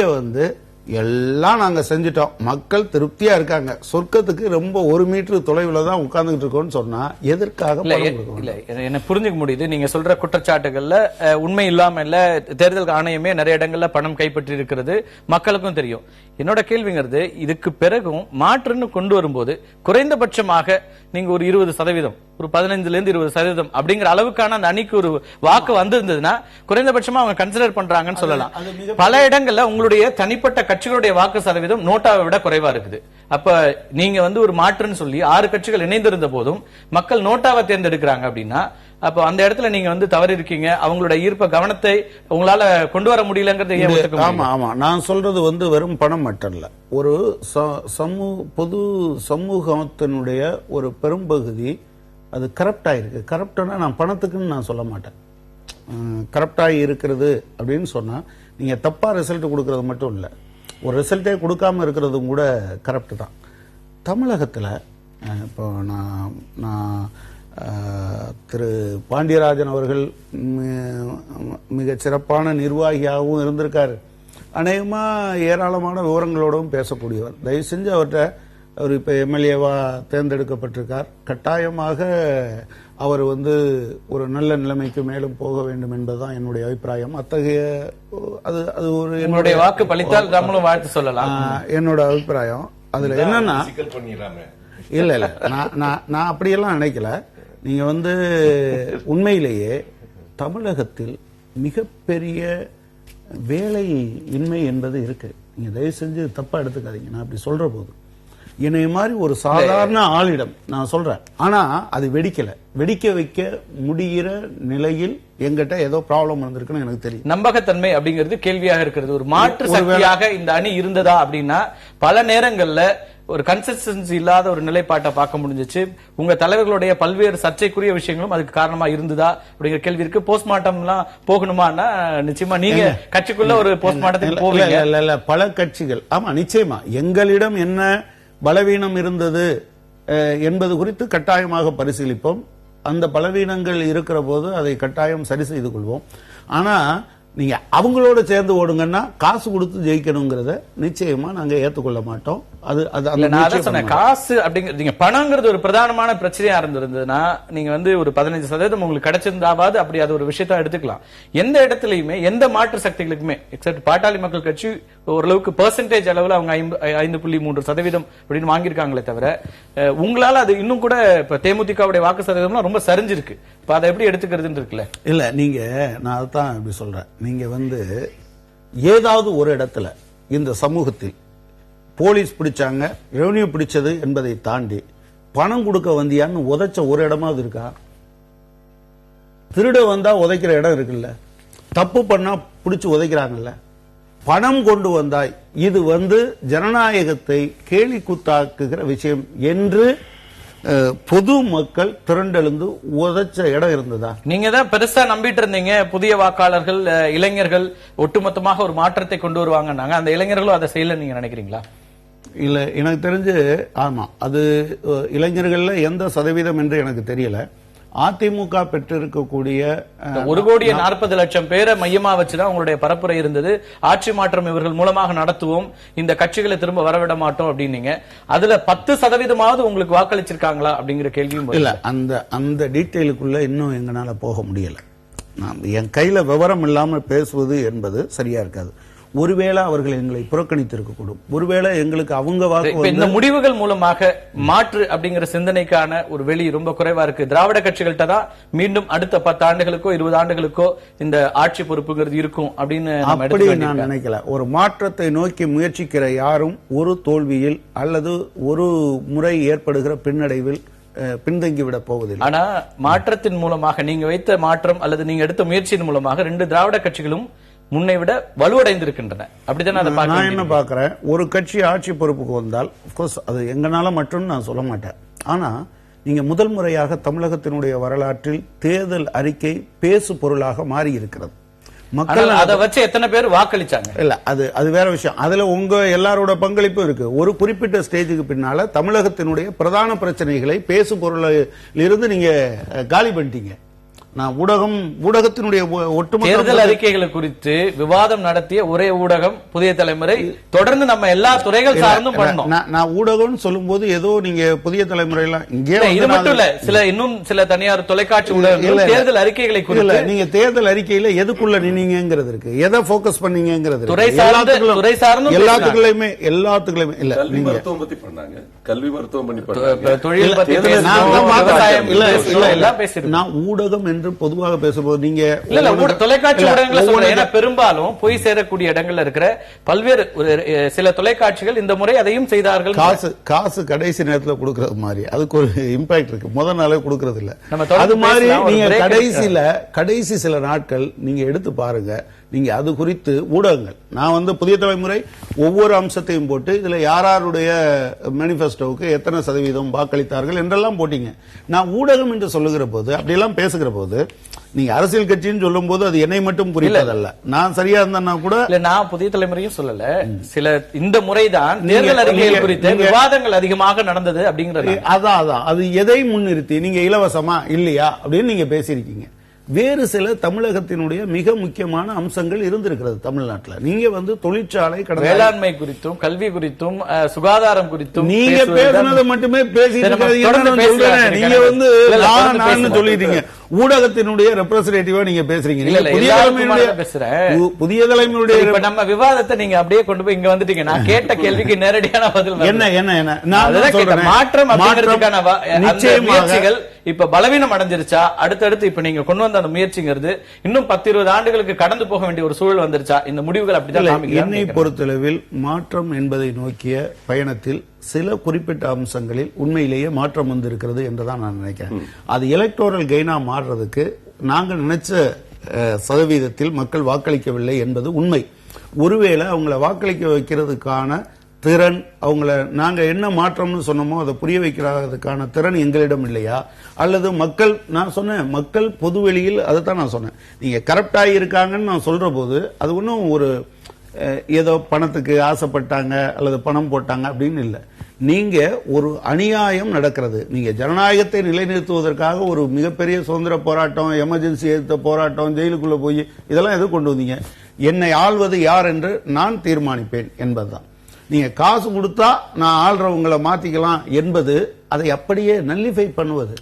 எல்லாம் நாங்க செஞ்சிட்டோம், மக்கள் திருப்தியா இருக்காங்க, சொர்க்கத்துக்கு ரொம்ப 1 மீட்டர் தொலைவில் தான் உட்கார்ந்துட்டு இருக்கோம்னு சொன்னா எதற்காக? இல்ல, என்ன புரிஞ்சுக்க முடியுது. நீங்க சொல்ற குற்றச்சாட்டுகள்ல உண்மை இல்லாம இல்ல. தேர்தல் ஆணையமே நிறைய இடங்கள்ல பணம் கைப்பற்றி இருக்கிறது, மக்களுக்கும் தெரியும். என்னோட கேள்விங்கிறது, இதுக்கு பிறகும் மாற்றுன்னு கொண்டு வரும்போது குறைந்தபட்சமாக நீங்க ஒரு 20%, ஒரு 15-20% அப்படிங்கிற அளவுக்கான அந்த அணிக்கு ஒரு வாக்கு வந்திருந்ததுன்னா குறைந்தபட்சமா அவங்க கன்சிடர் பண்றாங்கன்னு சொல்லலாம். பல இடங்கள்ல உங்களுடைய தனிப்பட்ட கட்சிகளுடைய வாக்கு சதவீதம் நோட்டாவை விட குறைவா இருக்குது. அப்ப நீங்க ஒரு மாற்றுன்னு சொல்லி 6 கட்சிகள் இணைந்திருந்த போதும் மக்கள் நோட்டாவை தேர்ந்தெடுக்கிறாங்க அப்படின்னா, அப்ப அந்த இடத்துல நீங்க தவறு இருக்கீங்க, அவங்களுடைய ஈர்ப்ப கவனத்தை உங்களால கொண்டு வர முடியலங்கிறது. ஆமா ஆமா, நான் சொல்றது வெறும் பணம் மட்டும் இல்ல, ஒரு பொது சமூகத்தினுடைய ஒரு பெரும்பகுதி அது கரப்ட் ஆயிருக்கு. கரப்ட்னா நான் பணத்துக்குன்னு நான் சொல்ல மாட்டேன். கரப்ட் ஆகி இருக்கிறது அப்படின்னு சொன்னா நீங்க தப்பா ரிசல்ட் கொடுக்கறது மட்டும் இல்ல, ஒரு ரிசல்ட்டே கொடுக்காம இருக்கிறதும் கூட கரப்ட் தான். தமிழகத்துல இப்போ நான் திரு பாண்டியராஜன் அவர்கள் மிக சிறப்பான நிர்வாகியாகவும் இருந்திருக்காரு, அநேகமா ஏராளமான விவரங்களோடவும் பேசக்கூடியவர். தயவு செஞ்சு அவர்கிட்ட, அவர் இப்ப எம்எல்ஏவா தேர்ந்தெடுக்கப்பட்டிருக்கார், கட்டாயமாக அவர் ஒரு நல்ல நிலைமைக்கு மேலும் போக வேண்டும் என்பதுதான் என்னுடைய அபிப்பிராயம். அத்தகைய அது ஒரு என்னுடைய வாக்கு பலித்தால் நம்மளும் வாழ்த்து சொல்லலாம், என்னோட அபிப்பிராயம். அதுல என்னன்னா, இல்ல இல்ல, நான் அப்படியெல்லாம் நினைக்கல. நீங்க உண்மையிலேயே தமிழகத்தில் மிகப்பெரிய வேலை இன்மை என்பது இருக்கு. நீங்க தயவு செஞ்சு தப்பா எடுத்துக்காதீங்க நான் அப்படி சொல்ற போது. என்னைய மாதிரி ஒரு சாதாரண ஆளிடம் நான் சொல்றேன், ஆனா அது வெடிக்க வைக்க முடிகிற நிலையில் எங்கிட்ட ஏதோ ப்ராப்ளம் வந்திருக்குன்னு எனக்கு தெரியும். நம்பகத்தன்மை அப்படிங்கிறது கேள்வியாக இருக்கிறது. ஒரு மாற்று சக்தியாக இந்த அணி இருந்ததா அப்படின்னா பல நேரங்கள்ல ஒரு கன்சிஸ்டன்சி இல்லாத ஒரு நிலைப்பாட்டை பார்க்க முடிஞ்சிச்சு. உங்க தலைவர்களுடைய பல்வேறு சர்ச்சைக்குரிய விஷயங்களும் அதுக்கு காரணமா இருந்ததா அப்படிங்கிற கேள்வி இருக்கு. போஸ்ட்மார்ட்டம் எல்லாம் போகணுமான்னா நிச்சயமா நீங்க கட்சிக்குள்ள ஒரு போஸ்ட்மார்ட்டத்துக்கு போவீங்க. இல்ல, பல கட்சிகள், ஆமா நிச்சயமா எங்களிடம் என்ன பலவீனம் இருந்தது என்பது குறித்து கட்டாயமாக பரிசீலிப்போம். அந்த பலவீனங்கள் இருக்கிற போது அதை கட்டாயம் சரி செய்து கொள்வோம். ஆனா நீங்க அவங்களோட சேர்ந்து ஓடுங்கன்னா காசு கொடுத்து ஜெயிக்கணுங்கிறத நிச்சயமா நாங்க ஏத்துக்கொள்ள மாட்டோம். அது காசு அப்படிங்கிறது பணங்கிறது ஒரு பிரதானமான பிரச்சனையா இருந்திருந்ததுன்னா நீங்க ஒரு 15% உங்களுக்கு கிடைச்சிருந்தாவது அப்படி அது ஒரு விஷயத்த எடுத்துக்கலாம். எந்த இடத்துலயுமே எந்த மாற்று சக்திகளுக்குமே எக்ஸப்ட் பாட்டாளி மக்கள் கட்சி ஓரளவுக்கு பெர்சன்டேஜ் அளவுல அவங்க 5.3% அப்படின்னு வாங்கியிருக்காங்களே தவிர, உங்களால அது இன்னும் கூட இப்ப தேமுதிகவுடைய வாக்கு சதவீதம்லாம் ரொம்ப சரிஞ்சிருக்கு. இப்ப அதை எப்படி எடுத்துக்கிறதுன்னு இருக்குல்ல. இல்ல நீங்க நான் அதான் இப்படி சொல்றேன். நீங்க ஏதாவது ஒரு இடத்துல இந்த சமூகத்தில் போலீஸ் பிடிச்சாங்க, ரெவன்யூ பிடிச்சது என்பதை தாண்டி பணம் கொடுக்க வந்தியான்னு உதைச்ச ஒரு இடமாவது இருக்கா? திருட வந்தா உதைக்கிற இடம் இருக்குல்ல, தப்பு பண்ணா பிடிச்சு உதைக்கிறாங்கல்ல. பணம் கொண்டு வந்தாய், இது ஜனநாயகத்தை கேலி கூத்தாக்குகிற விஷயம் என்று பொது மக்கள் திரண்டெழுந்து உதைச்ச இடம் இருந்ததா? நீங்க தான் பெருசா நம்பிட்டு இருந்தீங்க, புதிய வாக்காளர்கள் இளைஞர்கள் ஒட்டுமொத்தமாக ஒரு மாற்றத்தை கொண்டு வருவாங்கன்னாங்க. அந்த இளைஞர்களும் அதை செய்யல நீங்க நினைக்கிறீங்களா? இல்ல, எனக்கு தெரிஞ்சு ஆமா, அது இளைஞர்கள்ல எந்த சதவீதம் என்று எனக்கு தெரியல. அதிமுக பெற்றிருக்கக்கூடிய 1,40,00,000 பேரை மையமா வச்சுதான் உங்களுடைய பரப்புரை இருந்தது. ஆட்சி மாற்றம் இவர்கள் மூலமாக நடத்துவோம், இந்த கட்சிகளை திரும்ப வரவிட மாட்டோம் அப்படின்னீங்க. அதுல 10% உங்களுக்கு வாக்களிச்சிருக்காங்களா அப்படிங்கிற கேள்வியும் இல்ல. அந்த டீட்டெயிலுக்குள்ள இன்னும் எங்களால போக முடியல. என் கையில விவரம் இல்லாம பேசுவது என்பது சரியா இருக்காது. ஒருவேளை அவர்கள் எங்களை புறக்கணித்திருக்கக்கூடும், ஒருவேளை எங்களுக்கு அவங்க வாக்கு. இந்த முடிவுகள் மூலமாக மாற்று அப்படிங்கிற சிந்தனைக்கான ஒரு வெளி ரொம்ப குறைவா இருக்கு. திராவிட கட்சிகள்கிட்ட தான் மீண்டும் அடுத்த 10 ஆண்டுகளுக்கோ 20 ஆண்டுகளுக்கோ இந்த ஆட்சி பொறுப்புங்கிறது இருக்கும் அப்படின்னு அப்படி நான் நினைக்கல. ஒரு மாற்றத்தை நோக்கி முயற்சிக்கிற யாரும் ஒரு தோல்வியில் அல்லது ஒரு முறை ஏற்படுகிற பின்னடைவில் பின்தங்கிவிட போவதில்லை. ஆனா மாற்றத்தின் மூலமாக நீங்க வைத்த மாற்றம் அல்லது நீங்க எடுத்த முயற்சியின் மூலமாக 2 திராவிட கட்சிகளும் முன்னை விட வலுவடைந்திருக்கின்றன. அப்படித்தானே அதை நான் என்ன பாக்குறேன், ஒரு கட்சி ஆட்சி பொறுப்புக்கு வந்தால் அது எங்கனால மட்டும் நான் சொல்ல மாட்டேன். ஆனா நீங்க முதல் முறையாக தமிழகத்தினுடைய வரலாற்றில் தேர்தல் அறிக்கை பேசு பொருளாக மாறி இருக்கிறது. மக்கள் அதை வச்சு எத்தனை பேர் வாக்களிச்சாங்க? இல்ல, அது வேற விஷயம். அதுல உங்க எல்லாரோட பங்களிப்பும் இருக்கு. ஒரு குறிப்பிட்ட ஸ்டேஜுக்கு பின்னால தமிழகத்தினுடைய பிரதான பிரச்சனைகளை பேசு பொருளில் இருந்து நீங்க காலி பண்ணிட்டீங்க. நான் ஊடகத்தினுடைய ஒட்டுமொத்த தேர்தல் அறிக்கைகளை குறித்து விவாதம் நடத்திய ஒரே ஊடகம் புதிய தலைமுறை. தொடர்ந்து நம்ம எல்லா துறைகள் சார்ந்தும் பண்ணோம். நான் ஊடகம்னு சொல்லும் போது ஏதோ நீங்க புதிய தலைமுறையெல்லாம் இங்கே இது மட்டும் இல்ல, இன்னும் சில தனியார் தொலைக்காட்சி ஊடகங்கள் தேர்தல் அறிக்கைகளை குறித்து நீங்க தேர்தல் அறிக்கையில எதுக்குள்ள நின்னீங்கிறது இருக்கு, எதை போக்கஸ் பண்ணீங்கிறது துறை சார்ந்தும் எல்லாத்துக்குள்ளயுமே இல்ல. கல்வி மருத்துவம் பத்தி பண்ணாங்க, கல்வி மருத்துவம் பண்ணி தொழில் பத்தி நான் ஊடகம் என்று பொதுவாக பேசும்போது நீங்க தொலைக்காட்சி ஊடகங்களை பெரும்பாலும் போய் சேரக்கூடிய இடங்கள்ல இருக்கிற பல்வேறு சில தொலைக்காட்சிகள் இந்த முறை அதையும் செய்தார்கள். காசு கடைசி நேரத்தில் கொடுக்கறது மாதிரி அதுக்கு ஒரு இம்பாக்ட் இருக்கு, முதல் நாளே கொடுக்கறது இல்ல. அது மாதிரி நீங்க கடைசி சில நாட்கள் நீங்க எடுத்து பாருங்க. நீங்க அது குறித்து ஊடகங்கள், நான் புதிய தலைமுறை ஒவ்வொரு அம்சத்தையும் போட்டு இதுல யாருடைய மேனிபெஸ்டோவுக்கு எத்தனை சதவீதம் வாக்களித்தார்கள் என்றெல்லாம் போட்டீங்க. நான் ஊடகம் என்று சொல்லுகிற போது, அப்படியெல்லாம் பேசுகிற போது, நீங்க அரசியல் கட்சின்னு சொல்லும் போது அது என்னை மட்டும் புரியல. நான் சரியா இருந்தா கூட நான் புதிய தலைமுறையும் சொல்லல. சில இந்த முறைதான் தேர்தல் அறிக்கைகள் குறித்த விவாதங்கள் அதிகமாக நடந்தது அப்படிங்கிறது. அதான் அது எதை முன்னிறுத்தி நீங்க இலவசமா இல்லையா அப்படின்னு நீங்க பேசியிருக்கீங்க. வேறு சில தமிழகத்தினுடைய மிக முக்கியமான அம்சங்கள் இருந்திருக்கிறது தமிழ்நாட்டில். நீங்க தொழிற்சாலை, வேளாண்மை குறித்தும் கல்வி குறித்தும் சுகாதாரம் குறித்தும் நீங்க பேசுனது மட்டுமே பேசிட்டு நீங்க சொல்லிட்டீங்க. ஊடகத்தினுடைய ரெப்ரசன்டேட்டிவா நீங்க பேசுறீங்க. புதிய தலைமுறையுடைய நம்ம விவாதத்தை நீங்க அப்படியே கொண்டு போய் இங்க வந்துட்டீங்க. நான் கேட்ட கேள்விக்கு நேரடியான பதில் என்ன மாற்றம் அப்படிங்கிறதுக்கான முயற்சிகள் இப்ப பலவீனம் அடைஞ்சிருச்சா? அடுத்தடுத்து இப்ப நீங்க கொண்டு வந்த அந்த முயற்சிங்கிறது இன்னும் 10-20 ஆண்டுகளுக்கு கடந்து போக வேண்டிய ஒரு சூழல் வந்துருச்சா? இந்த முடிவுகள் அப்படிதான். என்னை பொறுத்தளவில் மாற்றம் என்பதை நோக்கிய பயணத்தில் சில குறிப்பிட்ட அம்சங்களில் உண்மையிலேயே மாற்றம் வந்திருக்கிறது என்றுதான் நான் நினைக்கிறேன். அது எலக்டோரல் கெயினா மாறுறதுக்கு நாங்கள் நினைச்ச சதவீதத்தில் மக்கள் வாக்களிக்கவில்லை என்பது உண்மை. ஒருவேளை அவங்களை வாக்களிக்க வைக்கிறதுக்கான திறன், அவங்கள நாங்க என்ன மாற்றம்னு சொன்னோமோ அதை புரிய வைக்கிறதுக்கான திறன் எங்களிடம் இல்லையா? அல்லது நான் சொன்னேன் மக்கள் பொதுவெளியில், அதைத்தான் நான் சொன்னேன். நீங்க கரப்டாகி இருக்காங்கன்னு நான் சொல்ற போது அது ஒன்றும் ஒரு ஏதோ பணத்துக்கு ஆசைப்பட்டாங்க அல்லது பணம் போட்டாங்க அப்படின்னு இல்லை. நீங்க ஒரு அநியாயம் நடக்கிறது, நீங்க ஜனநாயகத்தை நிலைநிறுத்துவதற்காக ஒரு மிகப்பெரிய சுதந்திர போராட்டம், எமர்ஜென்சி எதிர்த்த போராட்டம், ஜெயிலுக்குள்ள போய் இதெல்லாம் எது கொண்டு வந்தீங்க? என்னை ஆள்வது யார் என்று நான் தீர்மானிப்பேன் என்பதுதான். நீங்க காசு கொடுத்தா நான் ஆள்றவங்களை மாத்திக்கலாம் என்பது அதை அப்படியே நல்லிஃபை பண்ணுவது.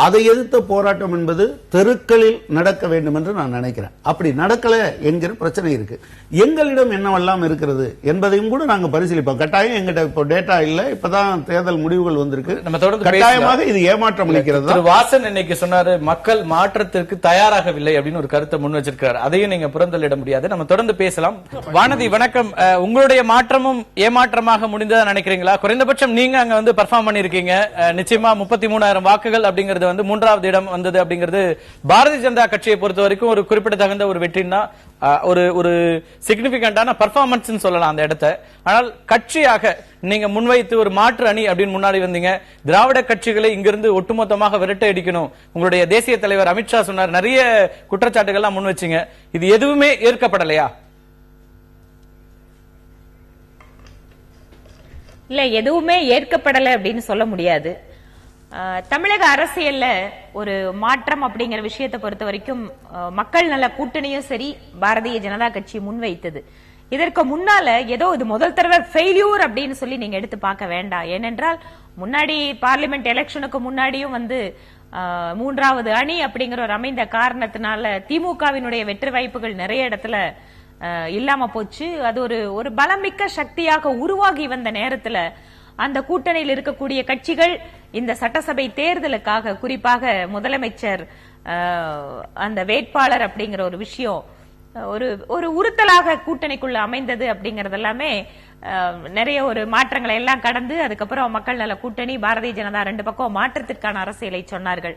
அதை எதிர்த்த போராட்டம் என்பது தெருக்களில் நடக்க வேண்டும் என்று நான் நினைக்கிறேன். அப்படி நடக்கல என்கிற பிரச்சனை இருக்கு. எங்களிடம் என்னவெல்லாம் இருக்கிறது என்பதையும் கூட நாங்க பரிசீலிப்போம். கட்டாயம் எங்கிட்ட இப்போ டேட்டா இல்ல, இப்பதான் தேர்தல் முடிவுகள் வந்திருக்கு. நம்ம தொடர்ந்து கட்டாயமாக இது ஏமாற்றம் அளிக்கிறது. திரு வாசன் இன்னைக்கு சொன்னாரு மக்கள் மாற்றத்திற்கு தயாராகவில்லை அப்படின்னு ஒரு கருத்தை முன் வச்சிருக்காரு. அதையும் நீங்க புறந்தள்ளிட முடியாது. நம்ம தொடர்ந்து பேசலாம். வானதி வணக்கம். உங்களுடைய மாற்றமும் ஏமாற்றமாக முடிந்ததா நினைக்கிறீங்களா? குறைந்தபட்சம் நீங்க அங்க வந்து பெர்ஃபார்ம் பண்ணிருக்கீங்க. நிச்சயமா 33,000 வாக்குகள் அப்படிங்கிறது வந்து 3வது இடம் வந்தது அப்படிங்கிறது பாரதிய ஜனதா கட்சியை பொறுத்த வரைக்கும் ஒரு குறிப்பிடத்தகுந்த ஒரு வெற்றினா ஒரு சிக்னிபிகண்டான பெர்ஃபார்மன்ஸ் சொல்லலாம் அந்த இடத்தை. ஆனால் கட்சியாக நீங்க முன்வைத்து ஒரு மாற்று அணி அப்படின்னு முன்னாடி வந்தீங்க. திராவிட கட்சிகளை இங்கிருந்து ஒட்டுமொத்தமாக விரட்ட அடிக்கணும். உங்களுடைய தேசிய தலைவர் அமித்ஷா சொன்னார், நிறைய குற்றச்சாட்டுகள்லாம் முன் வச்சீங்க. இது எதுவுமே ஏற்கப்படலையா? இல்ல, எதுவுமே ஏற்கப்படலை அப்படின்னு சொல்ல முடியாது. தமிழக அரசியல்ல ஒரு மாற்றம் அப்படிங்கிற விஷயத்தை பொறுத்த வரைக்கும் மக்கள் நல கூட்டணியும் சரி, பாரதிய ஜனதா கட்சி முன்வைத்தது. இதற்கு முன்னால ஏதோ இது முதல் தடவை ஃபெயில்யூர் அப்படின்னு சொல்லி நீங்க எடுத்து பார்க்க வேண்டாம். ஏனென்றால் முன்னாடி பார்லிமெண்ட் எலெக்ஷனுக்கு முன்னாடியும் வந்து 3வது அணி அப்படிங்கிற ஒரு அமைந்த காரணத்தினால திமுகவினுடைய வெற்றி வாய்ப்புகள் நிறைய இடத்துல இல்லாம போச்சு. அது ஒரு பலமிக்க சக்தியாக உருவாகி வந்த நேரத்துல அந்த கூட்டணியில் இருக்கக்கூடிய கட்சிகள் இந்த சட்டசபை தேர்தலுக்காக, குறிப்பாக முதலமைச்சர் அந்த வேட்பாளர் அப்படிங்கிற ஒரு விஷயம் ஒரு உறுத்தலாக கூட்டணிக்குள்ள அமைந்தது அப்படிங்கறது எல்லாமே நிறைய ஒரு மாற்றங்களை எல்லாம் கடந்து அதுக்கப்புறம் மக்கள் நல கூட்டணி, பாரதிய ஜனதா 2 பக்கம் மாற்றத்திற்கான அரசியலை சொன்னார்கள்.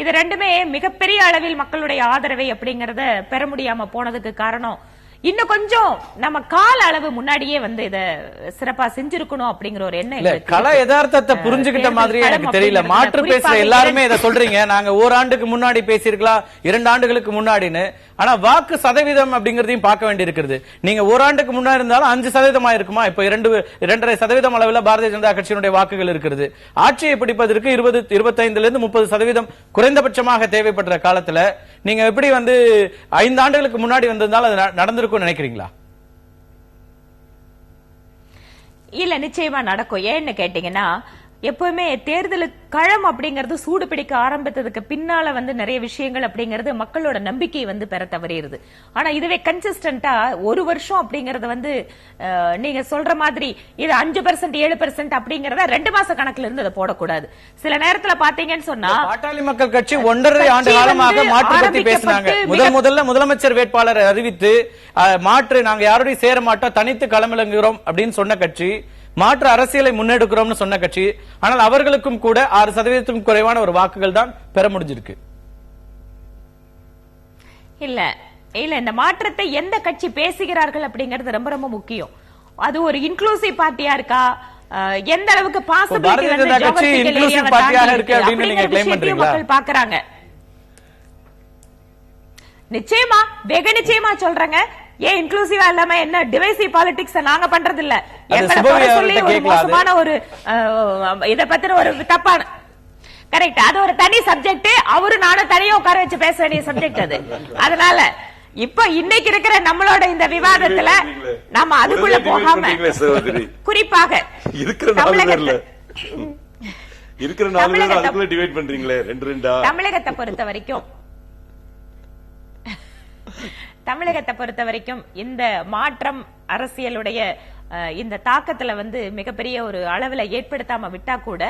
இது ரெண்டுமே மிகப்பெரிய அளவில் மக்களுடைய ஆதரவை அப்படிங்கறத பெற முடியாம போனதுக்கு காரணம் இன்னும் கொஞ்சம் நம்ம கால அளவு முன்னாடியே வந்து இத சிறப்பா செஞ்சிருக்கணும் அப்படிங்கிற ஒரு எண்ணம். கல யதார்த்தத்தை புரிஞ்சுக்கிட்ட மாதிரி எனக்கு தெரியல. மாற்று பேசுற எல்லாருமே இதை சொல்றீங்க, நாங்க ஓராண்டுக்கு முன்னாடி பேசியிருக்கலாம், 2 ஆண்டுகளுக்கு முன்னாடின்னு. ஆனா வாக்கு சதவீதம் அப்படிங்கறதையும் பார்க்க வேண்டி இருக்கிறது. நீங்க ஓராண்டுக்கு முன்னாடி இருந்தாலும் 5% இருக்குமா? இப்ப 2.5% அளவில் பாரதிய ஜனதா கட்சியினுடைய வாக்குகள் இருக்கிறது. ஆட்சியை பிடிப்பதற்கு 25% 30% குறைந்தபட்சமாக தேவைப்படுற காலத்துல நீங்க எப்படி வந்து 5 ஆண்டுகளுக்கு முன்னாடி வந்திருந்தாலும் அது நடந்திருக்கும் நினைக்கிறீங்களா? இல்ல, நிச்சயமா நடக்கும். ஏன்னு கேட்டீங்கன்னா, எப்பவுமே தேர்தலுக்கு களம் அப்படிங்கிறது சூடு பிடிக்க ஆரம்பித்ததுக்கு பின்னால வந்து நிறைய விஷயங்கள் அப்படிங்கிறது மக்களோட நம்பிக்கை வந்து பெற தவறிடுது. ஆனா இதுவே கன்சிஸ்டன்டா ஒரு வருஷம் அப்படிங்கறது வந்து நீங்க சொல்ற மாதிரி இது 5% 7% அப்படிங்கறத 2 மாச கணக்குல இருந்து அதை போடக்கூடாது. சில நேரத்துல பாத்தீங்கன்னு சொன்னா பாட்டாளி மக்கள் கட்சி 1.5 ஆண்டு காலமாக மாற்று பத்தி பேசினாங்க. முதல்ல முதலமைச்சர் வேட்பாளரை அறிவித்து மாற்று நாங்க யாரோடையும் சேர மாட்டோம், தனித்து களமிறங்குகிறோம் அப்படின்னு சொன்ன கட்சி, மாற்று அரசியலை முன்னெடுக்கிறோம்னு சொன்ன கட்சி. ஆனால் அவர்களுக்கும் கூட 6% குறைவான ஒரு வாக்குகள் தான் பெற முடிஞ்சிருக்கு. இல்ல இந்த மாற்றத்தை எந்த கட்சி பேசுகிறார்கள் அப்படிங்கிறது ரொம்ப ரொம்ப முக்கியம். அது ஒரு இன்க்ளூசிவ் பார்ட்டியா இருக்கா, எந்த அளவுக்கு பாசிபிலிட்டி வந்து மக்கள் பாக்குறாங்க. நிச்சயமா, வெகு நிச்சயமா சொல்றாங்க. ஏன் இன்க்ளூசிவா இல்லாம என்ன டிவைசிவ் பாலிடிக்ஸ் நாங்க பண்றது இல்ல. சொல்லி ஒரு மோசமான ஒரு இத பத்தின ஒரு தப்பான கரெக்ட், அது ஒரு தனி சப்ஜெக்ட். அவரு நானும் தனியா உட்கார வச்சு பேச வேண்டிய சப்ஜெக்ட் அது. அதனால இப்ப இன்னைக்கு இருக்கிற நம்மளோட இந்த விவாதத்துல நாம அதுக்குள்ள போகாம குறிப்பாக தமிழகத்தை பொறுத்த வரைக்கும் இந்த மாற்றம் அரசியலுடைய இந்த தாக்கத்துல வந்து மிகப்பெரிய ஒரு அளவுல ஏற்படுத்தாம விட்டா கூட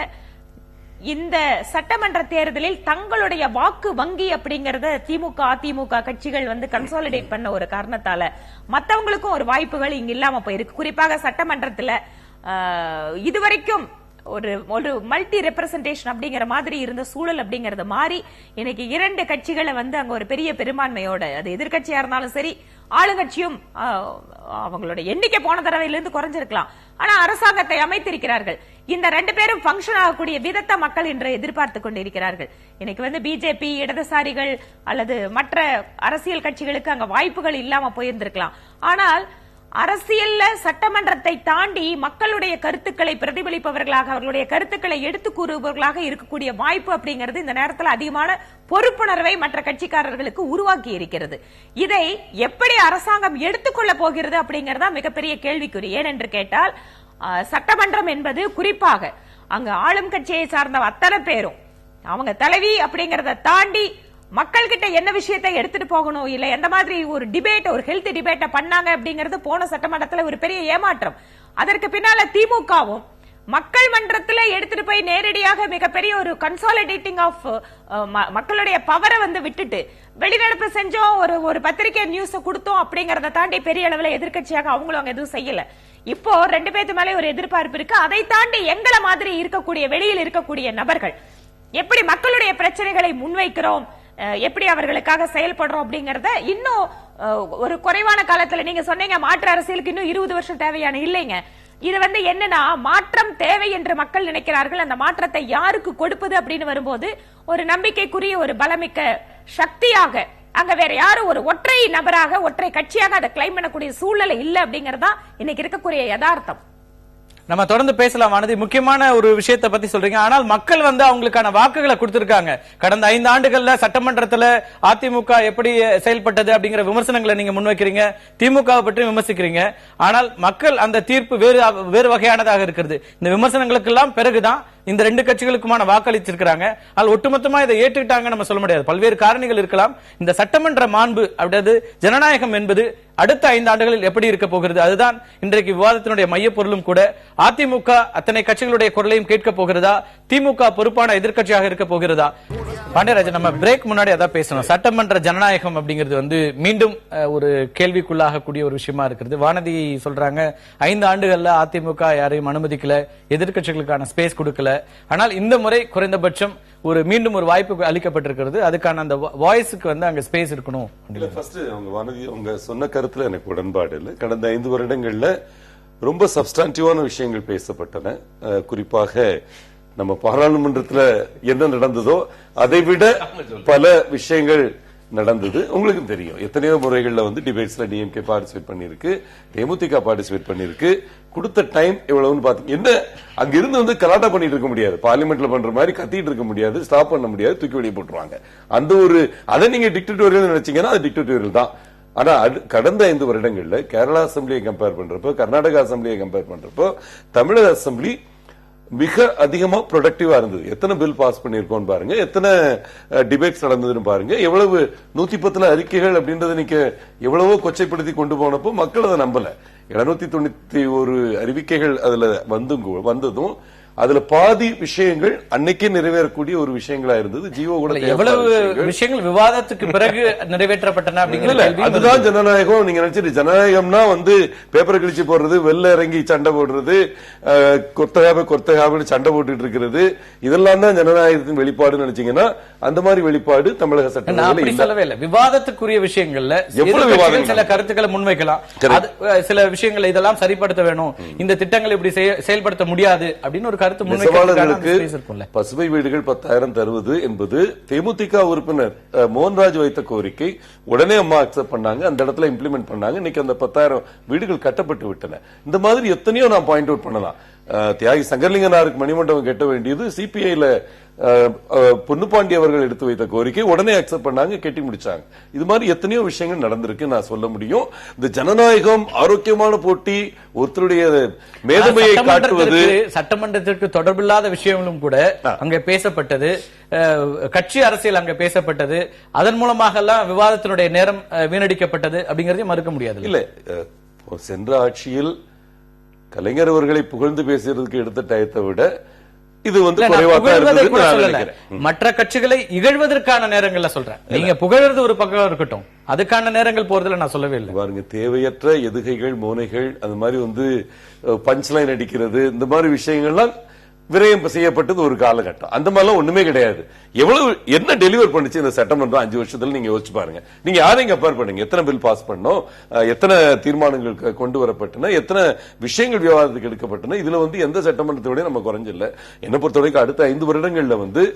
இந்த சட்டமன்ற தேர்தலில் தங்களுடைய வாக்கு வங்கி அப்படிங்கறத திமுக அதிமுக கட்சிகள் வந்து கன்சாலிடேட் பண்ண ஒரு காரணத்தால மத்தவங்களுக்கும் ஒரு வாய்ப்புகள் இங்க இல்லாம போயிருக்கு. குறிப்பாக சட்டமன்றத்துல இதுவரைக்கும் ஒரு மல்டி ரெப்ரசன்டேஷன் அப்படிங்கிற மாதிரி இருந்த சூழல் அப்படிங்கறது மாறி இன்னைக்கு 2 கட்சிகளை வந்து அங்க ஒரு பெரிய பெரும்பான்மையோட, அது எதிர்கட்சியா இருந்தாலும் சரி ஆளுங்கட்சியும் அவங்களோட எண்ணிக்கை போன தடவையிலிருந்து குறைஞ்சிருக்கலாம், ஆனா அரசாங்கத்தை அமைத்திருக்கிறார்கள். இந்த 2 பேரும் பங்கன் ஆகக்கூடிய விதத்தை மக்கள் இன்று எதிர்பார்த்து கொண்டிருக்கிறார்கள். இன்னைக்கு வந்து பிஜேபி, இடதுசாரிகள் அல்லது மற்ற அரசியல் கட்சிகளுக்கு அங்க வாய்ப்புகள் இல்லாம போயிருந்திருக்கலாம். ஆனால் அரசியல்ல சட்டமன்றத்தை தாண்டி மக்களுடைய கருத்துக்களை பிரதிபலிப்பவர்களாக, அவர்களுடைய கருத்துக்களை எடுத்து கூறுபவர்களாக இருக்கக்கூடிய வாய்ப்பு அப்படிங்கிறது இந்த நேரத்தில் அதிகமான பொறுப்புணர்வை மற்ற கட்சிக்காரர்களுக்கு உருவாக்கி இருக்கிறது. இதை எப்படி அரசாங்கம் எடுத்துக்கொள்ள போகிறது அப்படிங்கறதா மிகப்பெரிய கேள்விக்குறி. ஏனென்று கேட்டால் சட்டமன்றம் என்பது குறிப்பாக அங்கு ஆளும் கட்சியை சார்ந்த அத்தனை பேரும் அவங்க தலைவி அப்படிங்கறத தாண்டி மக்கள் கிட்ட என்ன விஷயத்தை எடுத்துட்டு போகணும், இல்ல எந்த மாதிரி ஒரு டிபேட், ஒரு ஹெல்த் டிபேட்ட பண்ணாங்க அப்படிங்கிறது போன சட்டமன்றத்துல ஒரு பெரிய ஏமாற்றம். அதற்கு பின்னால திமுகவும் மக்கள் மன்றத்துல எடுத்துட்டு போய் நேரடியாக மிகப்பெரிய ஒரு கன்சாலிடேட்டிங் ஆஃப் மக்களுடைய பவரை விட்டுட்டு வெளிநடப்பு செஞ்சோம், ஒரு பத்திரிகை நியூஸ் கொடுத்தோம் அப்படிங்கறத தாண்டி பெரிய அளவுல எதிர்க்கட்சியாக அவங்களும் அங்க எதுவும் செய்யல. இப்போ 2 பேத்து மேலே ஒரு எதிர்பார்ப்பு இருக்கு. அதை தாண்டி எங்களை மாதிரி இருக்கக்கூடிய வெளியில் இருக்கக்கூடிய நபர்கள் எப்படி மக்களுடைய பிரச்சனைகளை முன்வைக்கிறோம், எப்படி அவர்களுக்காக செயல்படுறோம் அப்படிங்கறத இன்னும் ஒரு குறைவான காலத்துல, நீங்க சொன்னீங்க மாற்று அரசியலுக்கு இன்னும் 20 வருஷம் தேவையான, இல்லைங்க. இது என்னன்னா மாற்றம் தேவை என்று மக்கள் நினைக்கிறார்கள். அந்த மாற்றத்தை யாருக்கு கொடுப்பது அப்படின்னு வரும்போது ஒரு நம்பிக்கைக்குரிய ஒரு பலமிக்க சக்தியாக அங்க வேற யாரும் ஒரு ஒற்றை நபராக ஒற்றை கட்சியாக அதை கிளைம் பண்ணக்கூடிய சூழ்நிலை இல்ல அப்படிங்கறதா இன்னைக்கு இருக்கக்கூடிய யதார்த்தம். நம்ம தொடர்ந்து பேசலாம். வானதி, முக்கியமான ஒரு விஷயத்தை பத்தி சொல்றீங்க. ஆனால் மக்கள் அவங்களுக்கான வாக்குகளை கொடுத்திருக்காங்க. கடந்த 5 ஆண்டுகள்ல சட்டமன்றத்துல அதிமுக எப்படி செயல்பட்டது அப்படிங்கிற விமர்சனங்களை நீங்க முன்வைக்கிறீங்க, திமுகவை பற்றி விமர்சிக்கிறீங்க. ஆனால் மக்கள் அந்த தீர்ப்பு வேறு வகையானதாக இருக்கிறது. இந்த விமர்சனங்களுக்கு எல்லாம் பிறகுதான் இந்த 2 கட்சிகளுக்குமான வாக்களிச்சிருக்காங்க. ஆனால் ஒட்டுமொத்தமா இதை ஏற்றுக்கிட்டாங்க நம்ம சொல்ல முடியாது. பல்வேறு காரணிகள் இருக்கலாம். இந்த சட்டமன்ற மாண்பு அப்படியாது ஜனநாயகம் என்பது அடுத்த 5 ஆண்டுகளில் எப்படி இருக்க போகிறது, அதுதான் இன்றைக்கு விவாதத்தினுடைய மையப்பொருளும் கூட. அதிமுக அத்தனை கட்சிகளுடைய குரலையும் கேட்க போகிறதா, திமுக பொறுப்பான எதிர்க்கட்சியாக இருக்க போகிறதா? பாண்டியராஜன், நம்ம பிரேக் முன்னாடி அதான் பேசணும். சட்டமன்ற ஜனநாயகம் அப்படிங்கிறது மீண்டும் ஒரு கேள்விக்குள்ளாக கூடிய ஒரு விஷயமா இருக்கிறது. வானதி சொல்றாங்க 5 ஆண்டுகள்ல அதிமுக யாரையும் அனுமதிக்கல, எதிர்க்கட்சிகளுக்கான ஸ்பேஸ் கொடுக்கல. ஆனால் இந்த முறை குறைந்தபட்சம் மீண்டும் ஒரு வாய்ப்பு அளிக்கப்பட்டிருக்கிறது. அதுக்கான அந்த வாய்ஸுக்கு அங்க ஸ்பேஸ் இருக்கணும். ஃபர்ஸ்ட் அவங்க வானதி அவங்க சொன்ன கருத்துல எனக்கு உடன்பாடு இல்லை. கடந்த 5 வருடங்கள்ல ரொம்ப சப்ஸ்டான்டிவான விஷயங்கள் பேசப்பட்டன. குறிப்பாக நம்ம பாராளுமன்றத்துல என்ன நடந்ததோ அதை விட பல விஷயங்கள் நடந்தது. உங்களுக்கு தெரியும் எத்தனையோ முறைகள்ல டிபேட்ஸ்ல டிஎம்கே பார்ட்டிசிபேட் பண்ணிருக்கு, தேமுதிக பார்ட்டிசிபேட் பண்ணிருக்கு. கொடுத்த டைம் எவ்வளவுன்னு பாத்தீங்க. என்ன அங்க இருந்து கலாட்டா பண்ணிட்டு இருக்க முடியாது, பார்லிமெண்ட்ல பண்ற மாதிரி கத்திட்டு இருக்க முடியாது, ஸ்டாப் பண்ண முடியாது, தூக்கி வெளியே போட்டுருவாங்க. அந்த அதை நீங்க டிக்டேட்டோரியல் நினைச்சீங்கன்னா அது டிக்டேட்டோரியல் தான். ஆனா கடந்த 5 வருடங்கள்ல கேரளா அசம்பிளியை கம்பேர் பண்றப்போ, கர்நாடகா அசம்பிளியை கம்பேர் பண்றப்போ தமிழக அசம்பிளி மிக அதிகமா ப்ரொடக்டிவா இருந்தது. எத்தனை பில் பாஸ் பண்ணிருக்கோம் பாருங்க, எத்தனை டிபேட்ஸ் நடந்ததுன்னு பாருங்க, எவ்வளவு 110 அறிக்கைகள் அப்படின்றத நீங்க எவ்வளவோ கொச்சைப்படுத்தி கொண்டு போனப்போ மக்கள் அதை நம்பல. 791 அறிவிக்கைகள் அதுல வந்ததும் அதுல பாதி விஷயங்கள் அன்னைக்கே நிறைவேறக்கூடிய ஒரு விஷயங்களா இருந்தது. ஜியோ கூட எவ்வளவு விஷயங்கள் விவாதத்துக்கு பிறகு நிறைவேற்றப்பட்டன அப்படிங்கறது அதுதான் ஜனநாயகம். நீங்க நினைச்சிட்டு ஜனநாயகம்னா பேப்பரை கிழிச்சு போடுறது, வெள்ள இறங்கி சண்டை போடுறது, கொர்த்தகாபு சண்டை போட்டுட்டு இருக்கிறது, இதெல்லாம் தான் ஜனநாயகத்தின் வெளிப்பாடு நினைச்சீங்கன்னா அந்த மாதிரி வெளிப்பாடு தமிழக சட்டத்தில் சொல்லவே இல்லை. விவாதத்துக்குரிய விஷயங்கள்ல சில கருத்துக்களை முன்வைக்கலாம், சில விஷயங்களை இதெல்லாம் சரிப்படுத்த வேணும், இந்த திட்டங்களை இப்படி செயல்படுத்த முடியாது அப்படின்னு ஒரு நெசவாளர்களுக்கு பசுமை வீடுகள் 10,000 தருவது என்பது தேமுதிக உறுப்பினர் மோகன்ராஜ் வைத்த கோரிக்கை. உடனே அம்மா அக்செப்ட் பண்ணாங்க, அந்த இடத்துல இம்ப்ளிமெண்ட் பண்ணாங்க. இன்னைக்கு அந்த 10,000 வீடுகள் கட்டப்பட்டு விட்டன. இந்த மாதிரி எத்தனையோ நான் பாயிண்ட் அவுட் பண்ணலாம். தியாகி சங்கர்லிங்கனாருக்கு மணிமண்டபம் கட்ட வேண்டியது சிபிஐல பொன்னுப்பாண்டி அவர்கள் எடுத்து வைத்த கோரிக்கை, உடனே அக்செப்ட் பண்ணாங்க, கட்டி முடிச்சாங்க. இது மாதிரி எத்தனையோ விஷயங்கள் நடந்திருக்கு நான் சொல்ல முடியும். இந்த ஜனநாயகம், ஆரோக்கியமான போட்டி, ஒருத்தருடைய மேதமையை காட்டுவது, சட்டமன்றத்திற்கு தொடர்பில்லாத விஷயங்களும் கூட அங்கே பேசப்பட்டது, கட்சி அரசியல் அங்க பேசப்பட்டது, அதன் மூலமாக எல்லாம் விவாதத்தினுடைய நேரம் வீணடிக்கப்பட்டது அப்படிங்கறதையும் மறுக்க முடியாது. இல்ல, சென்ற ஆட்சியில் கலைஞர் அவர்களை புகழ்ந்து பேசுறதுக்கு எடுத்த டயத்தை விட இது மற்ற கட்சிகளை இகழ்வதற்கான நேரங்கள்ல சொல்றேன். நீங்க புகழ்றது ஒரு பக்கம் இருக்கட்டும், அதுக்கான நேரங்கள் போறதுல நான் சொல்லவே இல்லை. பாருங்க, தேவையற்ற எதுகைகள், மோனைகள், அது மாதிரி பஞ்ச் லைன் அடிக்கிறது, இந்த மாதிரி விஷயங்கள்லாம் விரயம் செய்யப்பட்டது ஒரு காலகட்டம். அந்த மாதிரிலாம் ஒண்ணுமே கிடையாது. எவ்வளவு என்ன டெலிவர் பண்ணுச்சு இந்த சட்டமன்றம் 5 வருஷத்துல நீங்க யோசிச்சு பாருங்க. நீங்க யாரையும் கம்பேர் பண்ணுங்க, எத்தனை பில் பாஸ் பண்ணோம், எத்தனை தீர்மானங்கள் கொண்டு வரப்பட்டன, எத்தனை விஷயங்கள் விவாதத்துக்கு எடுக்கப்பட்டன. இதுல எந்த சட்டமன்றத்தோட நம்ம குறைஞ்சில்ல. என்ன பொறுத்தவரைக்கும் அடுத்த 5 வருடங்கள்ல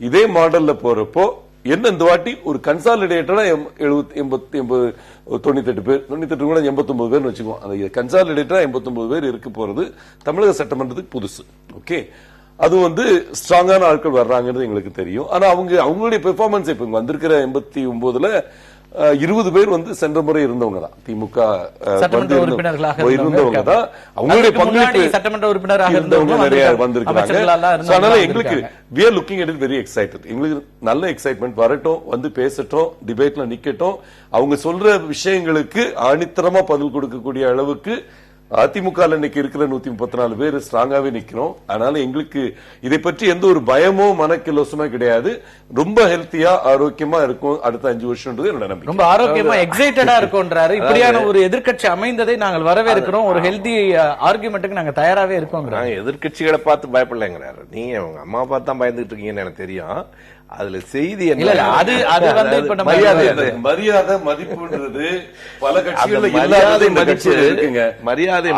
இதே மாடல்ல போறப்போ என்ன இந்த வாட்டி ஒரு கன்சாலிடேட்டடா 98 பேர், 98 கூட 89 பேர் வச்சுக்குவோம். அந்த கன்சாலிடேட்டடா 89 பேர் இருக்க போறது தமிழக சட்டமன்றத்துக்கு புதுசு. ஓகே, அது ஸ்ட்ராங்கான ஆட்கள் வர்றாங்கிறது எங்களுக்கு தெரியும். ஆனா அவங்களுடைய பெர்ஃபார்மன்ஸ் இப்ப வந்திருக்கிற 89ல 20 பேர் வந்து சென்ற முறை இருந்தவங்க தான். திமுக சட்டமன்ற உறுப்பினர்களாக இருந்தவங்க தான். அவங்களுடைய பங்களிப்பு சட்டமன்ற உறுப்பினராக இருந்தவங்க நிறைய வந்திருக்காங்க. அதனால எங்களுக்கு we are looking at it very excited. எங்களுக்கு நல்ல எக்ஸைட்மெண்ட் வரட்டும், வந்து பேசட்டும், டிபேட்ல நிக்கட்டும். அவங்க சொல்ற விஷயங்களுக்கு ஆணித்தரமா பதில் கொடுக்கக்கூடிய அளவுக்கு அதிமுக இன்னைக்கு இருக்கிற 134 பேர் ஸ்ட்ராங்காவே நிக்கிறோம். அதனால எங்களுக்கு இதை பற்றி எந்த ஒரு பயமோ மனக்கிலோசமோ கிடையாது. ரொம்ப ஹெல்த்தியா ஆரோக்கியமா இருக்கும் அடுத்த 5 வருஷம்ன்றது என்னோட நம்பிக்கை. ரொம்ப ஆரோக்கியமா எக்ஸைட்டடா இருக்கும்ன்றாரு. இப்படியான ஒரு எதிர்க்கட்சி அமைந்ததை நாங்கள் வரவேற்கிறோம். ஒரு ஹெல்தி ஆர்குமெண்ட்டுக்கு நாங்க தயாராவே இருக்கோம். எதிர்க்கட்சிகளை பார்த்து பயப்படலைங்கிறாரு. நீங்க உங்க அம்மா பார்த்து தான் பயந்துட்டு இருக்கீங்கன்னு எனக்கு தெரியும். அதுல செய்தி என்ன, அது வந்து இப்ப மரியாதை மதிப்புன்றது பல கட்சிகள் மரியாதை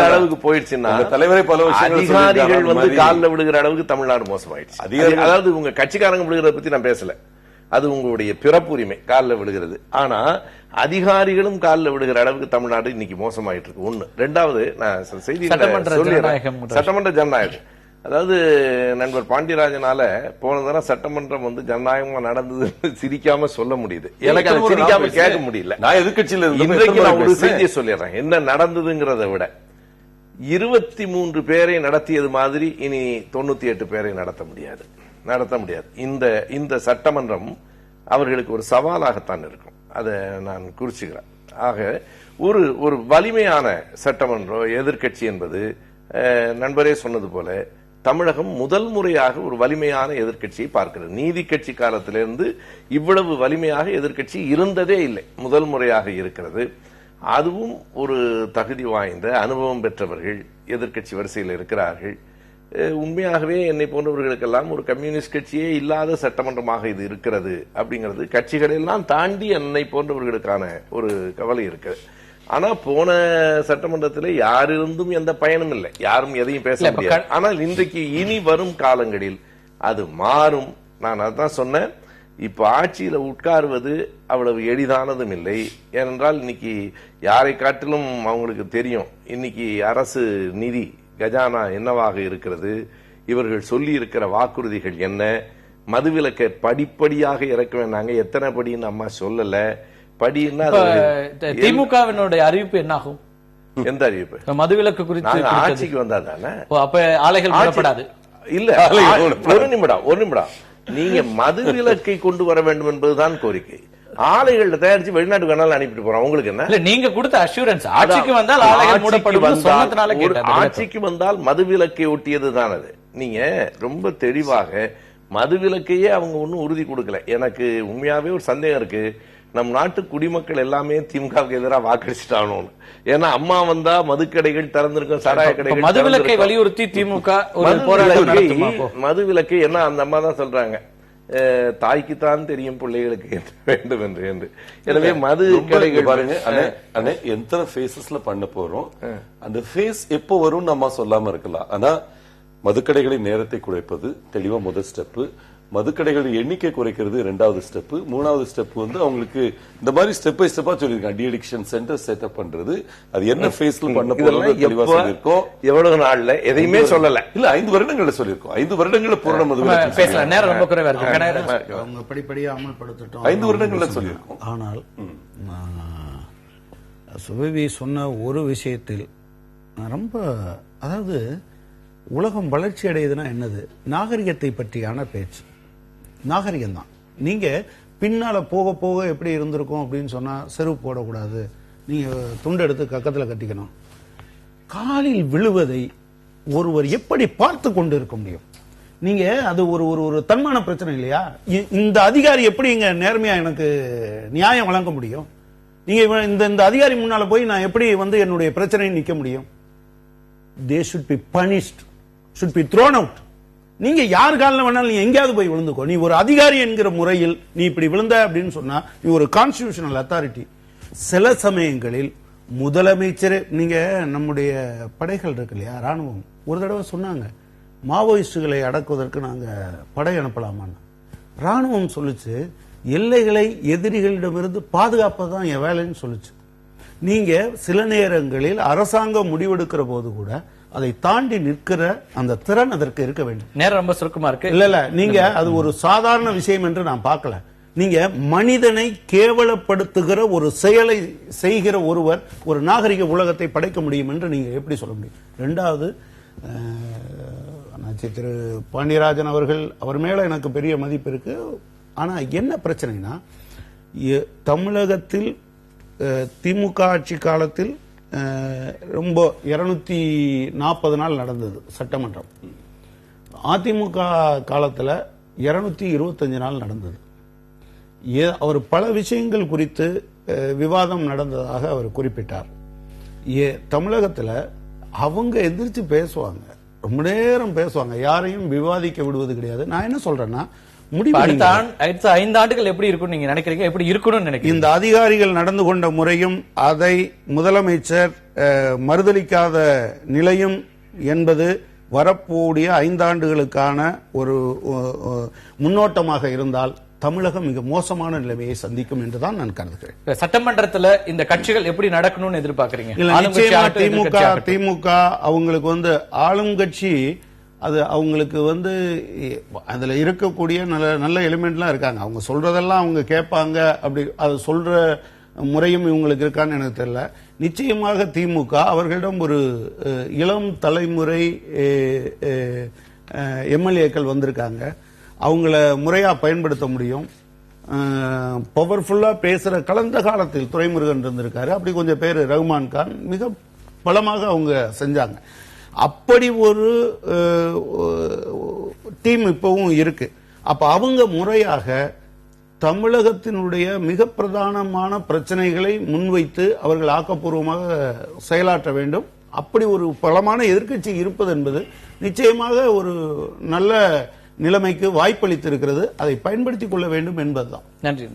அளவுக்கு போயிடுச்சுன்னா தலைவரை பல அதிகாரிகள் வந்து காலில் விடுகிற அளவுக்கு தமிழ்நாடு மோசமாயிடுச்சு. அதாவது உங்க கட்சிக்காரங்க விடுகிறத பத்தி நான் பேசல, அது உங்களுடைய பிறப்புரிமை காலில் விடுகிறது. ஆனா அதிகாரிகளும் காலில் விடுகிற அளவுக்கு தமிழ்நாடு இன்னைக்கு மோசமாயிட்டு இருக்கு. ஒண்ணு. ரெண்டாவது, நான் செய்தி சட்டமன்ற ஜனநாயகம், அதாவது நண்பர் பாண்டியராஜனால போன தடவை சட்டமன்றம் வந்து ஜனநாயகமா நடந்தது சிரிக்காம சொல்ல முடியுது. எனக்கு அதை சிரிக்காம கேட்க முடியல. நான் எதிர்கட்சியில இன்றைக்கு நான் ஒரு செய்தியை சொல்லிடுறேன். என்ன நடந்ததுங்கிறத விட 23 பேரை நடத்தியது மாதிரி இனி 98 பேரை நடத்த முடியாது. இந்த சட்டமன்றம் அவர்களுக்கு ஒரு சவாலாகத்தான் இருக்கும். அதை நான் குறிச்சுக்கிறேன். ஆக ஒரு வலிமையான சட்டமன்றம் எதிர்கட்சி என்பது நண்பரே சொன்னது போல தமிழகம் முதல் முறையாக ஒரு வலிமையான எதிர்க்கட்சியை பார்க்கிறது. நீதி கட்சி காலத்திலிருந்து இவ்வளவு வலிமையாக எதிர்க்கட்சி இருந்ததே இல்லை, முதல் முறையாக இருக்கிறது. அதுவும் ஒரு தகுதி வாய்ந்த அனுபவம் பெற்றவர்கள் எதிர்க்கட்சி வரிசையில் இருக்கிறார்கள். உண்மையாகவே என்னை போன்றவர்களுக்கெல்லாம் ஒரு கம்யூனிஸ்ட் கட்சியே இல்லாத சட்டமன்றமாக இது இருக்கிறது அப்படிங்கிறது கட்சிகளெல்லாம் தாண்டி என்னை போன்றவர்களுக்கான ஒரு கவலை இருக்கிறது. ஆனா போன சட்டமன்றத்தில் யாரிருந்தும் எந்த பயனும் இல்லை, யாரும் எதையும் பேச முடியாது. ஆனால் இன்றைக்கு இனி வரும் காலங்களில் அது மாறும். நான் அதான் சொன்னேன், இப்ப ஆட்சியில உட்காருவது அவ்வளவு எளிதானதும் இல்லை. ஏனென்றால் இன்னைக்கு யாரை காட்டிலும் அவங்களுக்கு தெரியும் இன்னைக்கு அரசு நிதி கஜானா என்னவாக இருக்கிறது, இவர்கள் சொல்லி இருக்கிற வாக்குறுதிகள் என்ன, மதுவிலக்கை படிப்படியாக இறக்க வேண்டாங்க, எத்தனை படின்னு அம்மா சொல்லல. திமுகவினுடைய அறிவிப்பு என்ன ஆகும்? எந்த அறிவிப்பு? மதுவிலக்கு குறித்து ஆட்சிக்கு வந்தா தானே. அப்ப ஆலைகள் மூடப்படாது. இல்ல, ஒரு நிமிடம். நீங்க மதுவிலக்கை கொண்டு வர வேண்டும் என்பதுதான் கோரிக்கை. ஆலைகள் தயாரிச்சு வெளிநாட்டு வேணாலும் அனுப்பிட்டு போறோம். உங்களுக்கு என்ன? நீங்க கொடுத்த அஷூரன்ஸ் ஆட்சிக்கு வந்தால் ஆலைகள் மூடப்படும். ஆட்சிக்கு வந்தால் மதுவிலக்கை ஒட்டியதுதான் அது. நீங்க ரொம்ப தெளிவாக மதுவிலக்கையே அவங்க ஒன்னும் உறுதி கொடுக்கல. எனக்கு உண்மையாவே ஒரு சந்தேகம் இருக்கு, நம் நாட்டு குடிமக்கள் எல்லாமே திமுகவுக்கு எதிராக வாக்களிச்சுட்டானு. ஏன்னா அம்மா வந்தா மதுக்கடைகள் திறந்திருக்கும், சாராய கடைகள். மதுவிலக்கை வலியுறுத்தி திமுக மதுவிலக்கை என்ன அந்த அம்மா தான் சொல்றாங்க, தாய்க்குத்தான் தெரியும் பிள்ளைகளுக்கு என்ன வேண்டும் என்று. எனவே மது கடைகள் பாருங்க, எத்தனை ஃபேஸஸ்ல பண்ண போறோம், அந்த ஃபேஸ் எப்போ வரும் நம்ம சொல்லாம இருக்கலாம். ஆனா மதுக்கடைகளின் நேரத்தை குறைப்பது தெளிவா முதல் ஸ்டெப், மதுக்கடைகளின் எண்ணிக்கை குறைக்கிறது 2வது ஸ்டெப், 3வது ஸ்டெப் வந்து அவங்களுக்கு இந்த மாதிரி ஸ்டெப் பை ஸ்டெப்பா சொல்லிருக்காங்க. டி அடிக்ஷன் சென்டர் செட்டப் பண்றது, அது என்ன ஃபேஸ்ல பண்ண போறோம் தெளிவா சொல்லிருக்கோம். எவ்வளவு நாள்ல எதையுமே சொல்லல, இல்ல 5 வருடங்கள்ல சொல்லிருக்கோம். 5 வருடங்கள்ல பூரண மதுவிலக்கு பேசலாம், நேரம் ரொம்ப குறைவா இருக்கு. அவங்க படிப்படியா அமல்படுத்தட்டும். 5 வருடங்கள்ல சொல்லிருக்கோம். ஆனால் சுபவி சொன்ன ஒரு விஷயத்தில் ரொம்ப, அதாவது உலகம் வளர்ச்சி அடையுதுன்னா என்னது, நாகரிகத்தை பற்றியான பேச்சு. நாகரிகம் தான். நீங்க பின்னால போக போக எப்படி இருந்திருக்கும் அப்படின்னு சொன்னா, செருப்பு போடக்கூடாது, நீங்க துண்டு எடுத்து கக்கத்துல கட்டிக்கணும், காலில் விழுவதை ஒருவர் எப்படி பார்த்து கொண்டு இருக்க முடியும்? நீங்க அது ஒரு தன்மான பிரச்சனை இல்லையா? இந்த அதிகாரி எப்படி இங்க நேர்மையா எனக்கு நியாயம் வழங்க முடியும்? நீங்க இந்த அதிகாரி முன்னால போய் நான் எப்படி வந்து என்னுடைய பிரச்சனையை நிக்க முடியும்? They should be punished, should be thrown out. நீங்க யார் காலில் வேணாலும் நீ எங்கேயாவது போய் விழுந்துக்கோ. நீ ஒரு அதிகாரி என்கிற முறையில் நீ இப்படி விழுந்த அப்படின்னு சொன்னா நீ ஒரு கான்ஸ்டிடியூஷனல் அத்தாரிட்டி. சில சமயங்களில் முதலமைச்சர், நீங்க நம்முடைய படைகள் இருக்கு இல்லையா, ராணுவம், ஒரு தடவை சொன்னாங்க மாவோயிஸ்டுகளை அடக்குவதற்கு நாங்க படை அனுப்பலாமான்னு. ராணுவம் சொல்லுச்சு எல்லைகளை எதிரிகளிடமிருந்து பாதுகாப்பதான் என் வேலைன்னு சொல்லுச்சு. நீங்க சில நேரங்களில் அரசாங்கம் முடிவெடுக்கிற போது கூட அதை தாண்டி நிற்கிற அந்த திறன் அதற்கு இருக்க வேண்டும். நேரம் ரொம்ப சுருக்கமா இருக்கு. இல்ல நீங்க அது ஒரு சாதாரண விஷயம் என்று நான் பார்க்கல. நீங்க மனிதனை கேவலப்படுத்துகிற ஒரு செயலை செய்கிற ஒருவர் ஒரு நாகரிக உலகத்தை படைக்க முடியும் என்று நீங்க எப்படி சொல்ல முடியும்? இரண்டாவது, திரு பாண்டியராஜன் அவர்கள், அவர் மேல எனக்கு பெரிய மதிப்பு இருக்கு. ஆனா என்ன பிரச்சனைனா, தமிழகத்தில் திமுக ஆட்சி காலத்தில் ரொம்ப 240 நாள் நடந்தது சட்டமன்றம். அதிமுக காலத்துல 225 நாள் நடந்தது. அவர் பல விஷயங்கள் குறித்து விவாதம் நடந்ததாக அவர் குறிப்பிட்டார். தமிழகத்துல அவங்க எதிர்த்து பேசுவாங்க, ரொம்ப நேரம் பேசுவாங்க, யாரையும் விவாதிக்க விடுவது கிடையாது. நான் என்ன சொல்றேன்னா, அடுத்த 5 ஆண்டுகள் எப்படி இருக்கும் நீங்க நினைக்கிறீங்க? எப்படி இருக்கணும்னு நினைக்கிறீங்க? இந்த அதிகாரிகள் நடந்து கொண்ட முறையும் அதை முதலமைச்சர் மறுதலிக்காத நிலையும் என்பது வரக்கூடிய 5 ஆண்டுகளுக்கான ஒரு முன்னோட்டமாக இருந்தால் தமிழகம் மிக மோசமான நிலைமையை சந்திக்கும் என்றுதான் நான் கருதுகிறேன். சட்டமன்றத்தில் இந்த கட்சிகள் எப்படி நடக்கணும்னு எதிர்பார்க்கறீங்க? திமுக அவங்களுக்கு ஆளும் கட்சி, அது அவங்களுக்கு அதுல இருக்கக்கூடிய நல்ல எலிமெண்ட்லாம் இருக்காங்க. அவங்க சொல்றதெல்லாம் அவங்க கேட்பாங்க. அப்படி அது சொல்ற முறையும் இவங்களுக்கு இருக்கான்னு எனக்கு தெரியல. நிச்சயமாக திமுக அவர்களிடம் ஒரு இளம் தலைமுறை எம்எல்ஏக்கள் வந்திருக்காங்க. அவங்கள முறையா பயன்படுத்த முடியும். பவர்ஃபுல்லா பேசுற கலந்த காலத்தில் துரைமுருகன் இருந்திருக்காரு. அப்படி கொஞ்சம் பேர், ரஹ்மான் கான், மிக பலமாக அவங்க செஞ்சாங்க. அப்படி ஒரு டீம் இப்பவும் இருக்கு. அப்ப அவங்க முறையாக தமிழகத்தினுடைய மிக பிரதானமான பிரச்சனைகளை முன்வைத்து அவர்கள் ஆக்கப்பூர்வமாக செயலாற்ற வேண்டும். அப்படி ஒரு பலமான எதிர்க்கட்சி இருப்பது என்பது நிச்சயமாக ஒரு நல்ல நிலைமைக்கு வாய்ப்பளித்திருக்கிறது. அதை பயன்படுத்திக் கொள்ள வேண்டும் என்பதுதான். நன்றி.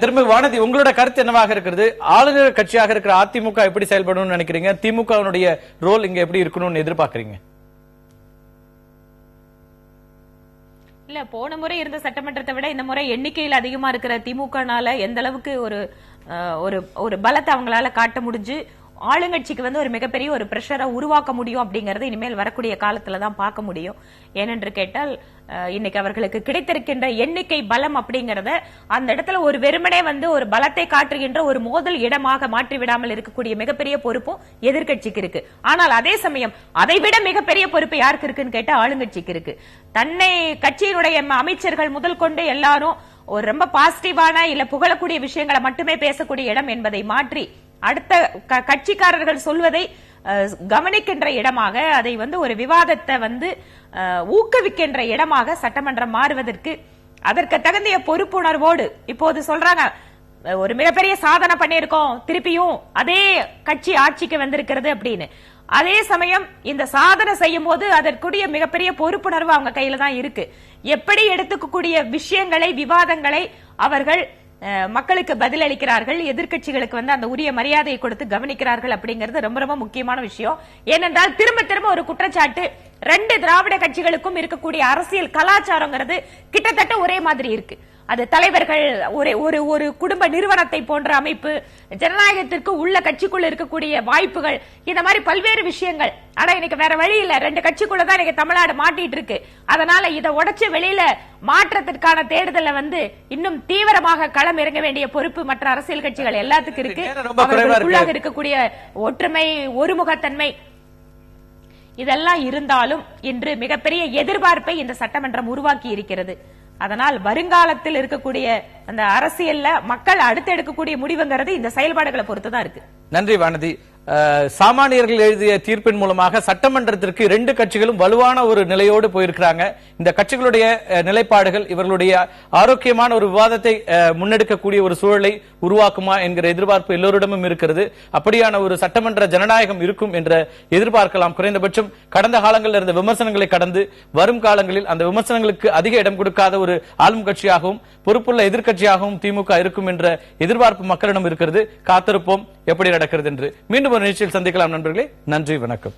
திரும்ப வானதி, உங்களோட கருத்து என்னவாக இருக்கிறது? ஆளுநர் கட்சியாக இருக்கிற அதிமுக எப்படி செயல்படணும்னு நினைக்கிறீங்க? திமுகவுடைய ரோல் இங்க எப்படி இருக்கணும்னு எதிர்பார்க்கறீங்க? இல்ல, போன முறை இருந்த சட்டமன்றத்தை விட இந்த முறை எண்ணிக்கையில் அதிகமா இருக்கிற திமுகனால எந்த அளவுக்கு ஒரு பலத்தை அவங்களால காட்ட முடிஞ்சு ஆளுங்கட்சிக்கு ஒரு மிகப்பெரிய ஒரு பிரஷரை உருவாக்க முடியும் அப்படிங்கறது இனிமேல் வரக்கூடிய காலத்துல தான் பார்க்க முடியும். ஏனென்று கேட்டால், இன்னைக்கு அவர்களுக்கு கிடைத்திருக்கின்ற எண்ணிக்கை பலம் அப்படிங்கறத அந்த இடத்துல ஒரு வெறுமனே ஒரு பலத்தை காட்டுகின்ற ஒரு மோதல் இடமாக மாற்றிவிடாமல் இருக்கக்கூடிய மிகப்பெரிய பொறுப்பும் எதிர்கட்சிக்கு இருக்கு. ஆனால் அதே சமயம் அதை விட மிகப்பெரிய பொறுப்பு யாருக்கு இருக்குன்னு கேட்டா ஆளுங்கட்சிக்கு இருக்கு. தன்னை கட்சியினுடைய அமைச்சர்கள் முதல் கொண்டு எல்லாரும் ஒரு ரொம்ப பாசிட்டிவான இல்ல புகழக்கூடிய விஷயங்களை மட்டுமே பேசக்கூடிய இடம் என்பதை மாற்றி அடுத்த கட்சிக்காரர்கள் சொல்வதை கவனிக்கின்ற இடமாக, அதை ஒரு விவாதத்தை ஊக்குவிக்கின்ற இடமாக சட்டமன்றம் மாறுவதற்கு அதற்கு தகுந்த பொறுப்புணர்வோடு இப்போது சொல்றாங்க, ஒரு மிகப்பெரிய சாதனை பண்ணியிருக்கோம், திருப்பியும் அதே கட்சி ஆட்சிக்கு வந்திருக்கிறது அப்படின்னு. அதே சமயம் இந்த சாதனை செய்யும் போது அதற்குரிய மிகப்பெரிய பொறுப்புணர்வு அவங்க கையில தான் இருக்கு. எப்படி எடுத்துக்கக்கூடிய விஷயங்களை, விவாதங்களை அவர்கள் மக்களுக்கு பதிலளிக்கிறார்கள், எதிர்கட்சிகளுக்கு அந்த உரிய மரியாதையை கொடுத்து கவனிக்கிறார்கள் அப்படிங்கிறது ரொம்ப ரொம்ப முக்கியமான விஷயம். ஏனென்றால் திரும்ப திரும்ப ஒரு குற்றச்சாட்டு, 2 திராவிட கட்சிகளுக்கும் இருக்கக்கூடிய அரசியல் கலாச்சாரங்கிறது கிட்டத்தட்ட ஒரே மாதிரி இருக்கு. அது தலைவர்கள், ஒரு குடும்ப நிறுவனத்தை போன்ற அமைப்பு, ஜனநாயகத்திற்கு உள்ள கட்சிக்குள்ள இருக்கக்கூடிய வாய்ப்புகள், இந்த மாதிரி பல்வேறு விஷயங்கள். ஆனா இன்னைக்கு வேற வழி இல்ல, 2 கட்சிக்குள்ளதான் இன்னைக்கு தமிழ்நாடு மாட்டிட்டு இருக்கு. அதனால இதை உடைச்சு வெளியில மாற்றத்திற்கான தேடுதல இன்னும் தீவிரமாக களம் இறங்க வேண்டிய பொறுப்பு மற்ற அரசியல் கட்சிகள் எல்லாத்துக்கும் இருக்கு. அவர்களுக்குள்ளாக இருக்கக்கூடிய ஒற்றுமை, ஒருமுகத்தன்மை இதெல்லாம் இருந்தாலும் இன்று மிகப்பெரிய எதிர்பார்ப்பை இந்த சட்டமன்றம் உருவாக்கி இருக்கிறது. அதனால் வருங்காலத்தில் இருக்கக்கூடிய அந்த அரசியல்ல மக்கள் அடுத்து எடுக்கக்கூடிய முடிவுங்கிறது இந்த செயல்பாடுகளை பொறுத்துதான் இருக்கு. நன்றி வானதி. சாமானியர்கள் எழுதிய தீர்ப்பின் மூலமாக சட்டமன்றத்திற்கு 2 கட்சிகளும் வலுவான ஒரு நிலையோடு போயிருக்கிறாங்க. இந்த கட்சிகளுடைய நிலைப்பாடுகள் இவர்களுடைய ஆரோக்கியமான ஒரு விவாதத்தை முன்னெடுக்கக்கூடிய ஒரு சூழலை உருவாக்குமா என்கிற எதிர்பார்ப்பு எல்லோரிடமும் இருக்கிறது. அப்படியான ஒரு சட்டமன்ற ஜனநாயகம் இருக்கும் என்ற எதிர்பார்க்கலாம். குறைந்தபட்சம் கடந்த காலங்களில் இருந்த விமர்சனங்களை கடந்து வரும் காலங்களில் அந்த விமர்சனங்களுக்கு அதிக இடம் கொடுக்காத ஒரு ஆளும் கட்சியாகவும் பொறுப்புள்ள எதிர்க்கட்சியாகவும் திமுக இருக்கும் என்ற எதிர்பார்ப்பு மக்களிடம் இருக்கிறது. காத்திருப்போம் எப்படி நடக்கிறது என்று. மீண்டும் ஒரு நிகழ்ச்சியில் சந்திக்கலாம் நண்பர்களே. நன்றி, வணக்கம்.